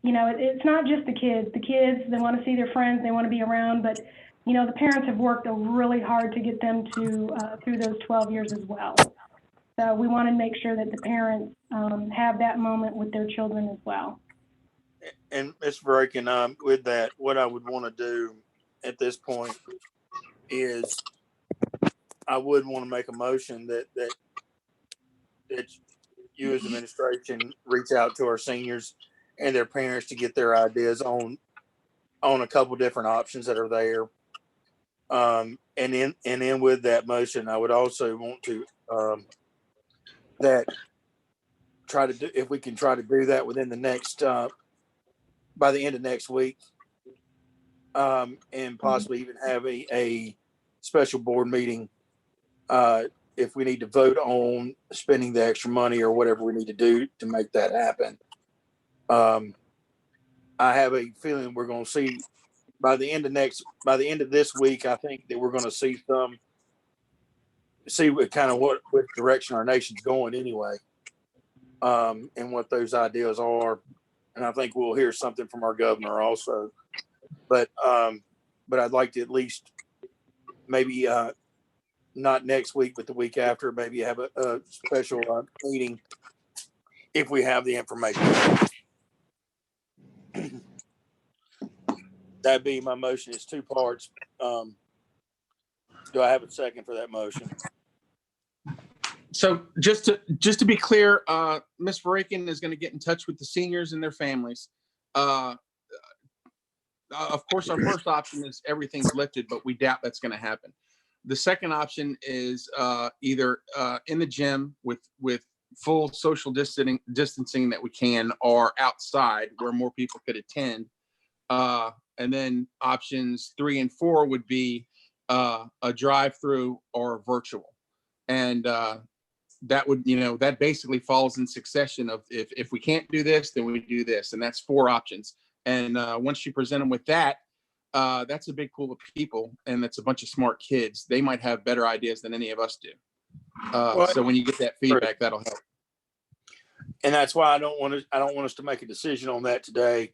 you know, it's not just the kids. The kids, they want to see their friends, they want to be around, but, you know, the parents have worked really hard to get them to through those 12 years as well. So we want to make sure that the parents have that moment with their children as well. And Ms. Braken, with that, what I would want to do at this point is I would want to make a motion that you as administration reach out to our seniors and their parents to get their ideas on a couple different options that are there. And then with that motion, I would also want to that try to do, if we can try to do that within the next by the end of next week, and possibly even have a special board meeting if we need to vote on spending the extra money or whatever we need to do to make that happen. I have a feeling we're going to see by the end of this week. I think that we're going to see what kind of what direction our nation's going anyway, and what those ideas are. And I think we'll hear something from our governor also. But I'd like to at least maybe not next week, but the week after, maybe have a special meeting if we have the information. That'd be my motion. It's two parts. Do I have a second for that motion? So just to be clear, Ms. Braken is going to get in touch with the seniors and their families. Of course, our first option is everything's lifted, but we doubt that's going to happen. The second option is either in the gym with full social distancing that we can, or outside where more people could attend. And then options 3 and 4 would be a drive-through or virtual. And that would, that basically falls in succession of if we can't do this, then we do this. And that's 4 options. And once you present them with that, that's a big pool of people, and that's a bunch of smart kids. They might have better ideas than any of us do. So when you get that feedback, that'll help. And that's why I don't want us to make a decision on that today.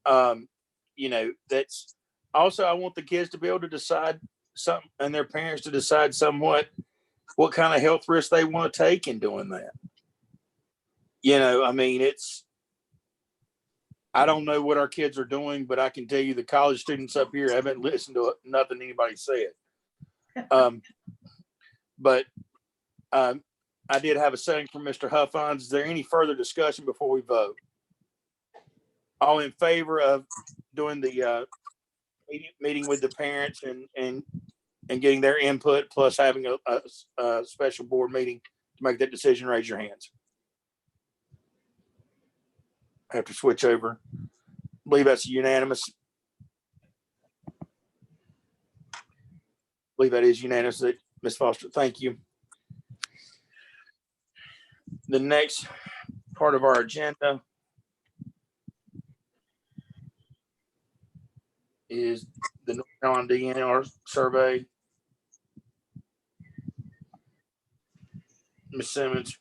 That's also, I want the kids to be able to decide something, and their parents to decide somewhat what kind of health risks they want to take in doing that. I don't know what our kids are doing, but I can tell you the college students up here haven't listened to nothing anybody said. But I did have a second from Mr. Huffines. Is there any further discussion before we vote? All in favor of doing the meeting with the parents and getting their input, plus having a special board meeting to make that decision, raise your hands. I have to switch over. I believe that's unanimous. I believe that is unanimous. Ms. Foster, thank you. The next part of our agenda is the North Carolina DNR survey. Ms. Simmons.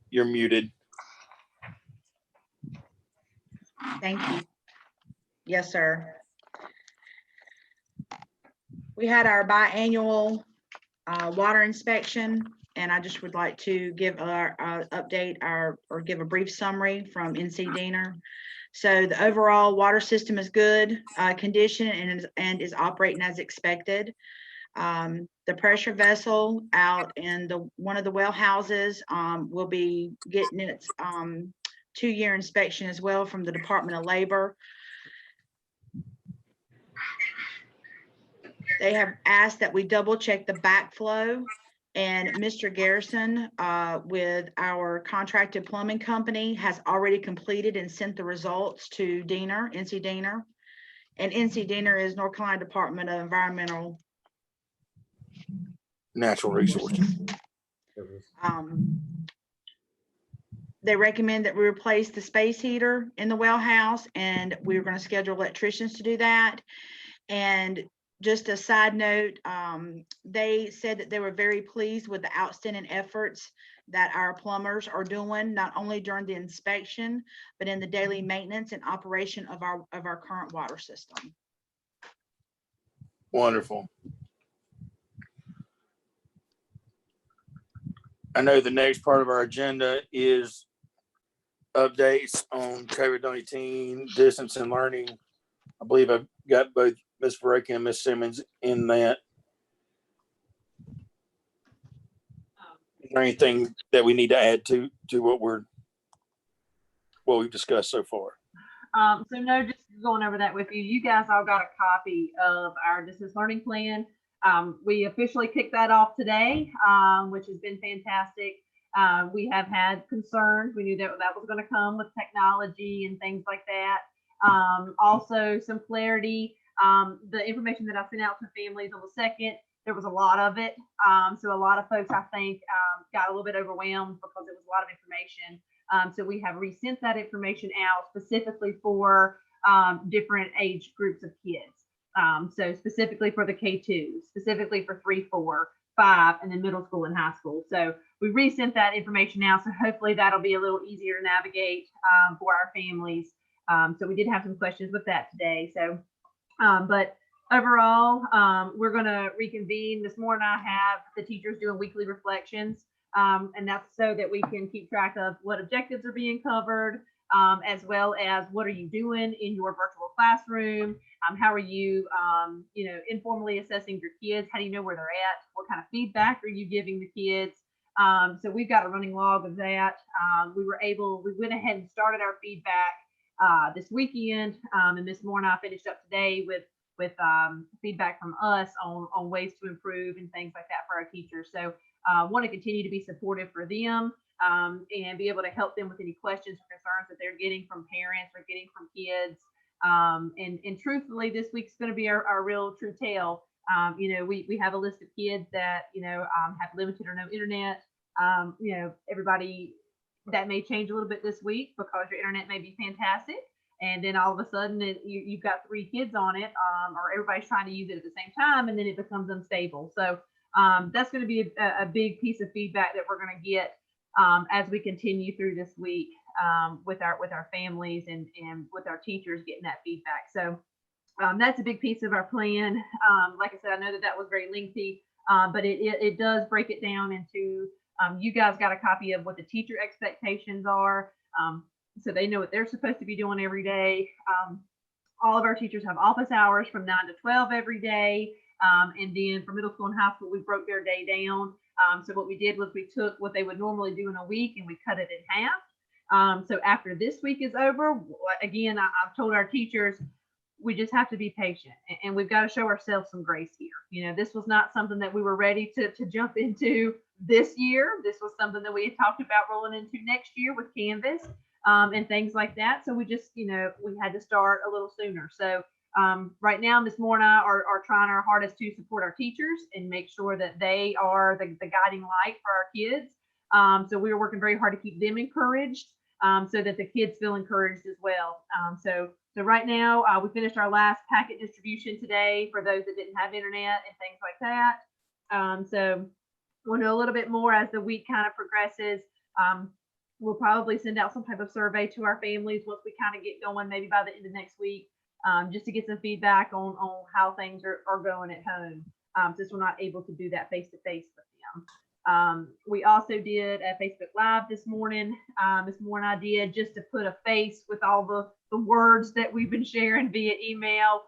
You're muted. Thank you. Yes, sir. We had our biannual water inspection, and I just would like to give our update or give a brief summary from NC Diener. So the overall water system is good condition and is operating as expected. The pressure vessel out in one of the well houses will be getting its 2-year inspection as well from the Department of Labor. They have asked that we double check the backflow, and Mr. Garrison with our contracted plumbing company has already completed and sent the results to Diener, NC Diener. And NC Diener is North Carolina Department of Environmental Natural Resources. They recommend that we replace the space heater in the well house, and we're going to schedule electricians to do that. And just a side note, they said that they were very pleased with the outstanding efforts that our plumbers are doing, not only during the inspection, but in the daily maintenance and operation of our current water system. Wonderful. I know the next part of our agenda is updates on COVID-19 distance and learning. I believe I've got both Ms. Verreka and Ms. Simmons in that. Is there anything that we need to add to what we've discussed so far? So no, just going over that with you. You guys all got a copy of our distance learning plan. We officially kicked that off today, which has been fantastic. We have had concerns. We knew that was going to come with technology and things like that. Also some clarity. The information that I sent out to families on the second, there was a lot of it. So a lot of folks, I think, got a little bit overwhelmed because it was a lot of information. So we have resent that information out specifically for different age groups of kids. So specifically for the K2, specifically for 3, 4, 5, and then middle school and high school. So we resent that information out. So hopefully that'll be a little easier to navigate for our families. So we did have some questions with that today. So, but overall, we're going to reconvene this morning. I have the teachers doing weekly reflections. And that's so that we can keep track of what objectives are being covered, as well as what are you doing in your virtual classroom? How are you, informally assessing your kids? How do you know where they're at? What kind of feedback are you giving the kids? So we've got a running log of that. We went ahead and started our feedback this weekend, and this morning I finished up today with feedback from us on ways to improve and things like that for our teachers. So want to continue to be supportive for them and be able to help them with any questions or concerns that they're getting from parents or getting from kids. And truthfully, this week's going to be our real true tale. We have a list of kids that, have limited or no internet. Everybody, that may change a little bit this week because your internet may be fantastic. And then all of a sudden you've got 3 kids on it, or everybody's trying to use it at the same time, and then it becomes unstable. So that's going to be a big piece of feedback that we're going to get as we continue through this week with our families and with our teachers getting that feedback. So that's a big piece of our plan. Like I said, I know that was very lengthy, but it does break it down into you guys got a copy of what the teacher expectations are, so they know what they're supposed to be doing every day. All of our teachers have office hours from 9 to 12 every day. And then for middle school and high school, we broke their day down. So what we did was we took what they would normally do in a week and we cut it in half. So after this week is over, again, I've told our teachers, we just have to be patient and we've got to show ourselves some grace here. This was not something that we were ready to jump into this year. This was something that we had talked about rolling into next year with Canvas and things like that. So we just, we had to start a little sooner. So right now, Ms. Moore and I are trying our hardest to support our teachers and make sure that they are the guiding light for our kids. So we are working very hard to keep them encouraged so that the kids feel encouraged as well. So right now, we finished our last packet distribution today for those that didn't have internet and things like that. So we'll know a little bit more as the week kind of progresses. We'll probably send out some type of survey to our families once we kind of get going, maybe by the end of next week. Just to get some feedback on how things are going at home, since we're not able to do that face-to-face with them. We also did a Facebook Live this morning. Ms. Moore and I did, just to put a face with all the words that we've been sharing via email.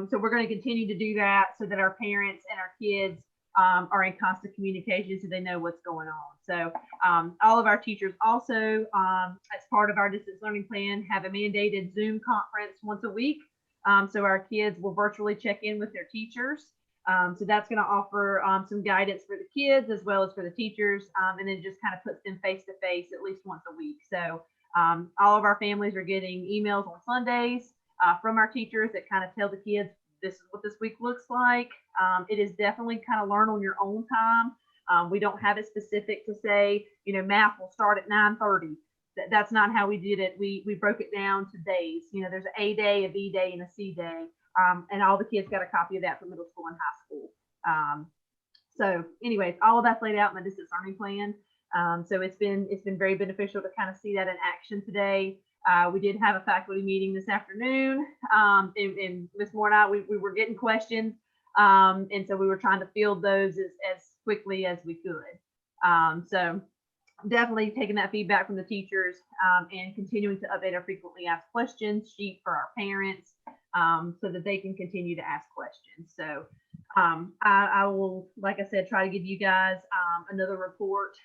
So we're going to continue to do that so that our parents and our kids are in constant communication so they know what's going on. So all of our teachers also, as part of our distance learning plan, have a mandated Zoom conference once a week. So our kids will virtually check in with their teachers. So that's going to offer some guidance for the kids as well as for the teachers, and then just kind of puts them face to face at least once a week. So all of our families are getting emails on Sundays from our teachers that kind of tell the kids, this is what this week looks like. It is definitely kind of learn on your own time. We don't have it specific to say, math will start at 9:30. that's not how we did it. We broke it down to days. You know, there's an A day, a B day, and a C day. And all the kids got a copy of that for middle school and high school. So anyways, all of that's laid out in the distance learning plan. So it's been very beneficial to kind of see that in action today. We did have a faculty meeting this afternoon, and Ms. Moore and I, we were getting questions. And so we were trying to field those as quickly as we could. So definitely taking that feedback from the teachers, and continuing to update our frequently asked questions sheet for our parents, so that they can continue to ask questions. So I will, like I said, try to give you guys another report,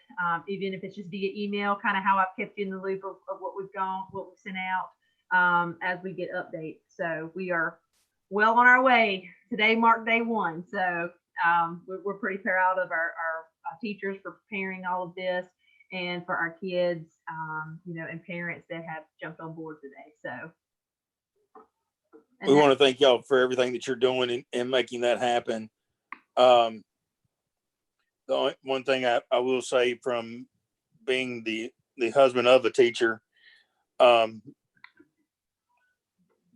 even if it's just via email, kind of how I've kept you in the loop of what we've sent out, as we get updates. So we are well on our way. Today marked day 1. So we're pretty proud of our teachers for preparing all of this, and for our kids, you know, and parents that have jumped on board today. So we want to thank y'all for everything that you're doing and making that happen. The only one thing I will say, from being the husband of a teacher,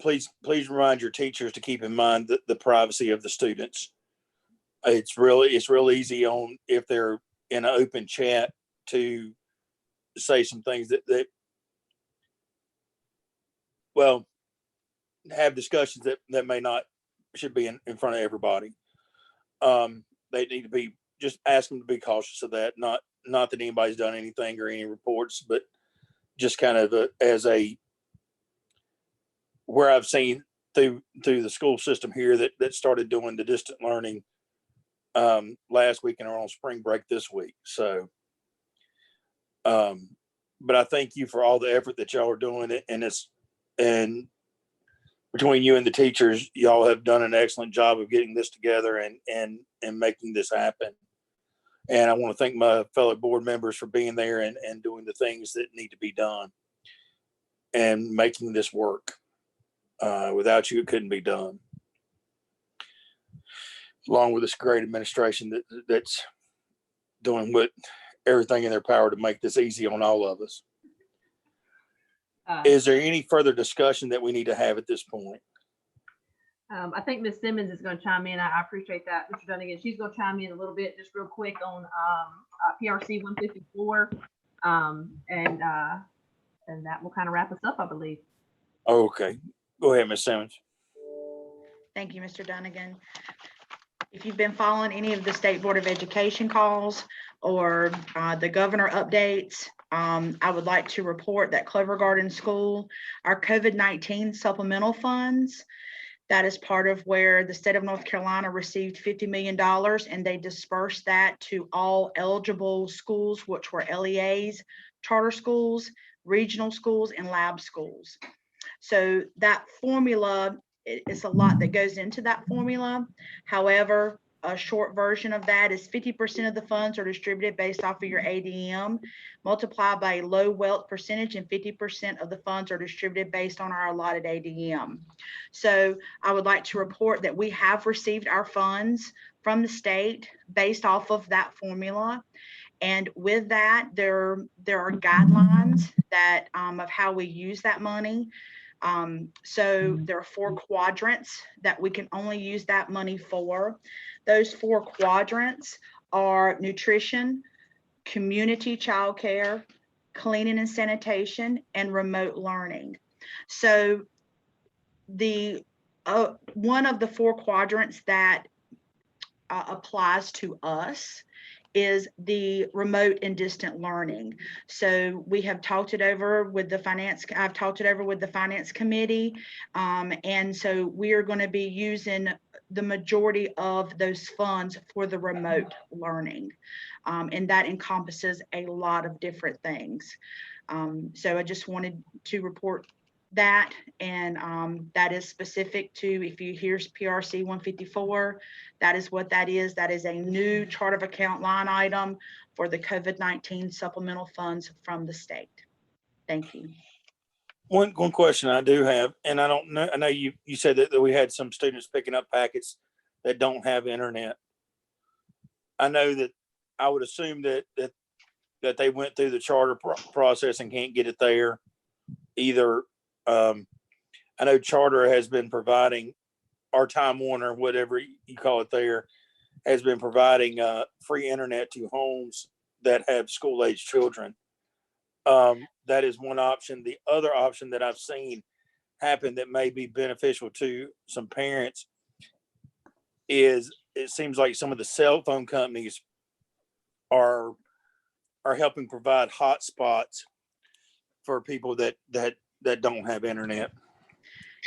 please remind your teachers to keep in mind the privacy of the students. It's real easy on, if they're in an open chat, to say some things that well, have discussions that may not should be in front of everybody. They need to be, just ask them to be cautious of that. Not that anybody's done anything or any reports, but just kind of where I've seen through the school system here that started doing the distant learning last week and are on spring break this week. So, but I thank you for all the effort that y'all are doing, and between you and the teachers, y'all have done an excellent job of getting this together and making this happen. And I want to thank my fellow board members for being there and doing the things that need to be done and making this work. Without you, it couldn't be done. Along with this great administration that's doing everything in their power to make this easy on all of us. Is there any further discussion that we need to have at this point? I think Ms. Simmons is going to chime in. I appreciate that, Mr. Dunnigan. She's going to chime in a little bit, just real quick, on PRC 154, and that will kind of wrap us up, I believe. Okay, go ahead, Ms. Simmons. Thank you, Mr. Dunnigan. If you've been following any of the State Board of Education calls or the governor updates, I would like to report that Clover Garden School, our COVID-19 supplemental funds, that is part of where the state of North Carolina received $50 million, and they dispersed that to all eligible schools, which were LEAs, charter schools, regional schools, and lab schools. So that formula, it's a lot that goes into that formula. However, a short version of that is 50% of the funds are distributed based off of your ADM, multiplied by a low wealth percentage, and 50% of the funds are distributed based on our allotted ADM. So I would like to report that we have received our funds from the state based off of that formula. And with that, there are guidelines that of how we use that money. So there are 4 quadrants that we can only use that money for. Those 4 quadrants are nutrition, community childcare, cleaning and sanitation, and remote learning. So the one of the 4 quadrants that applies to us is the remote and distant learning. So we have talked it over with the finance. I've talked it over with the finance committee. And so we are going to be using the majority of those funds for the remote learning. And that encompasses a lot of different things. So I just wanted to report that, and that is specific to, if you hear PRC 154, that is what that is. That is a new chart of account line item for the COVID-19 supplemental funds from the state. Thank you. One question I do have, and I don't know, I know you said that we had some students picking up packets that don't have internet. I know that I would assume that that they went through the charter process and can't get it there. Either, I know Charter has been providing, our Time Warner, whatever you call it there, has been providing free internet to homes that have school-age children. That is one option. The other option that I've seen happen that may be beneficial to some parents is, it seems like some of the cell phone companies are helping provide hotspots for people that don't have internet.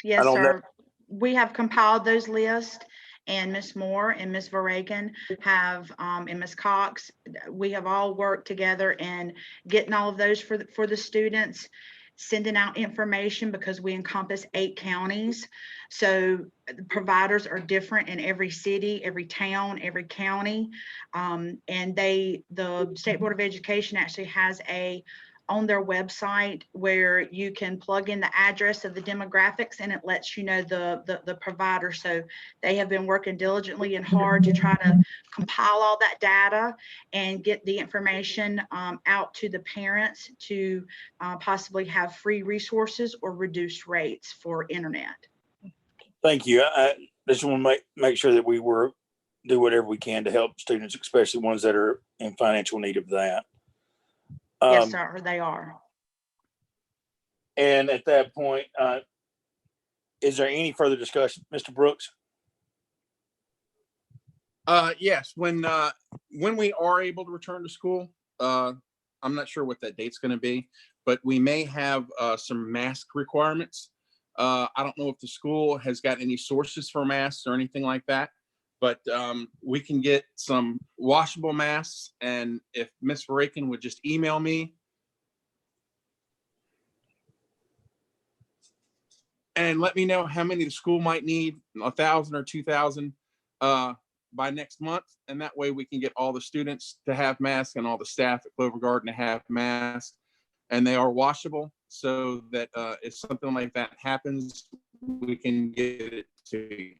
Yes, don't know. sir. We have compiled those lists, and Ms. Moore and Ms. Verhagen have, and Ms. Cox, we have all worked together in getting all of those for the students, sending out information, because we encompass 8 counties. So the providers are different in every city, every town, every county. And the State Board of Education actually has on their website where you can plug in the address of the demographics, and it lets you know the provider. So they have been working diligently and hard to try to compile all that data and get the information out to the parents to possibly have free resources or reduced rates for internet. Thank you. I just want to make sure that we do whatever we can to help students, especially ones that are in financial need of that. Yes, sir, they are. And at that point, is there any further discussion, Mr. Brooks? Yes, when we are able to return to school, I'm not sure what that date's going to be, but we may have some mask requirements. I don't know if the school has got any sources for masks or anything like that, but we can get some washable masks. And if Ms. Verhaken would just email me and let me know how many the school might need, 1,000 or 2,000 by next month. And that way we can get all the students to have masks and all the staff at Clover Garden to have masks. And they are washable, so that if something like that happens, we can get it to you.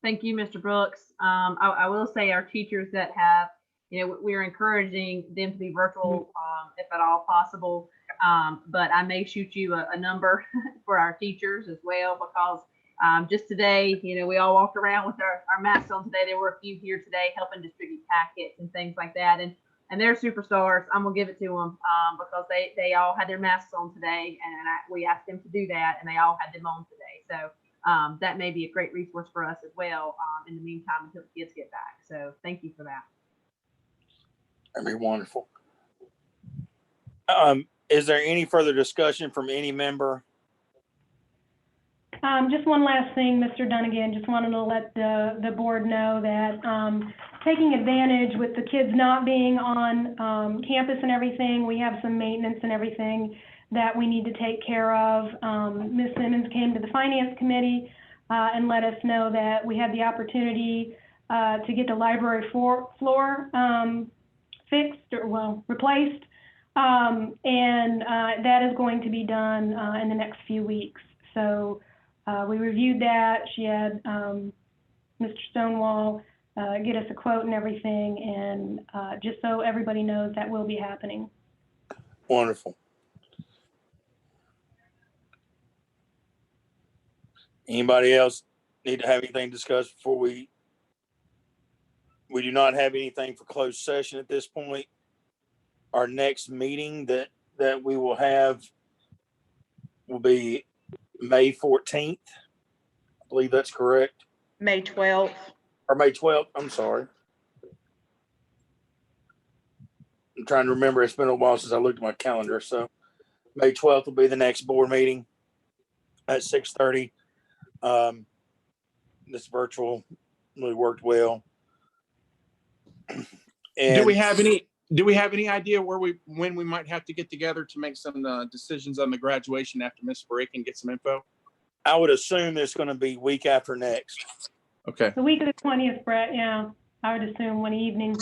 Thank you, Mr. Brooks. I will say our teachers that have, we're encouraging them to be virtual if at all possible. But I may shoot you a number for our teachers as well, because just today, we all walked around with our masks on today. There were a few here today helping distribute packets and things like that. And they're superstars. I'm gonna give it to them because they all had their masks on today, and we asked them to do that, and they all had them on today. So that may be a great resource for us as well in the meantime until the kids get back. So thank you for that. That'd be wonderful. Is there any further discussion from any member? Just one last thing, Mr. Dunnigan, just wanted to let the board know that taking advantage with the kids not being on campus and everything, we have some maintenance and everything that we need to take care of. Ms. Simmons came to the Finance Committee and let us know that we had the opportunity to get the library floor fixed, or well, replaced. And that is going to be done in the next few weeks. So we reviewed that. She had Mr. Stonewall get us a quote and everything. And just so everybody knows, that will be happening. Wonderful. Anybody else need to have anything discussed before we do not have anything for closed session at this point. Our next meeting that we will have will be May 14th. I believe that's correct. May 12th. Or May 12th. I'm sorry. I'm trying to remember. It's been a while since I looked at my calendar. So May 12th will be the next board meeting at 6:30. This virtual really worked well. And Do we have any idea when we might have to get together to make some decisions on the graduation after Ms. Verhaken gets some info? I would assume it's going to be week after next. Okay. The week of the 20th, Brett, yeah, I would assume one evening.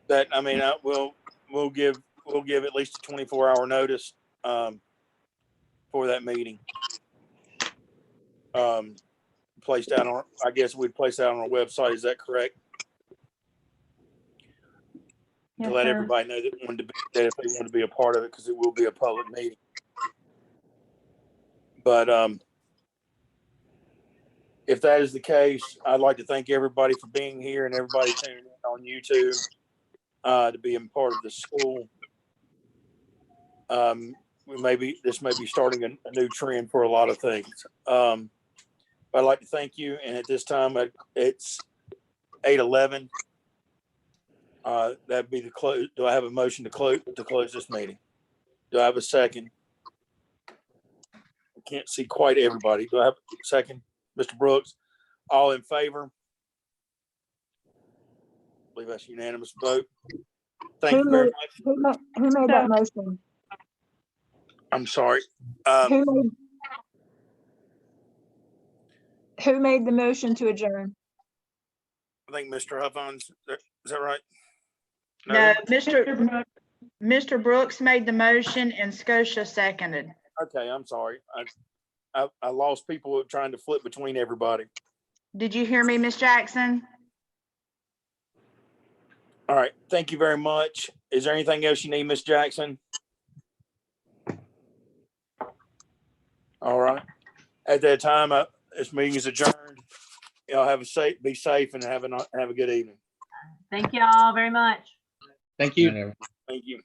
That, I mean, we'll give at least a 24-hour notice for that meeting. placed out on, I guess we'd place that on our website. Is that correct? Yes, To let sir. everybody know that wanted to be, that if they want to be a part of it, because it will be a public meeting. But if that is the case, I'd like to thank everybody for being here and everybody tuning in on YouTube to be a part of the school. This may be starting a new trend for a lot of things. I'd like to thank you. And at this time, it's 8:11. That'd be the close. Do I have a motion to close this meeting? Do I have a second? I can't see quite everybody. Do I have a second? Mr. Brooks, all in favor? I believe that's unanimous vote. Thank you very much. Who made that motion? I'm sorry. Who made the motion to adjourn? I think Mr. Huffines, is that right? No, Mr. Brooks made the motion and Scotia seconded. Okay, I'm sorry. I lost people trying to flip between everybody. Did you hear me, Ms. Jackson? All right, thank you very much. Is there anything else you need, Ms. Jackson? All right. At that time, this meeting is adjourned. Y'all be safe and have a good evening. Thank you all very much. Thank you. Thank you.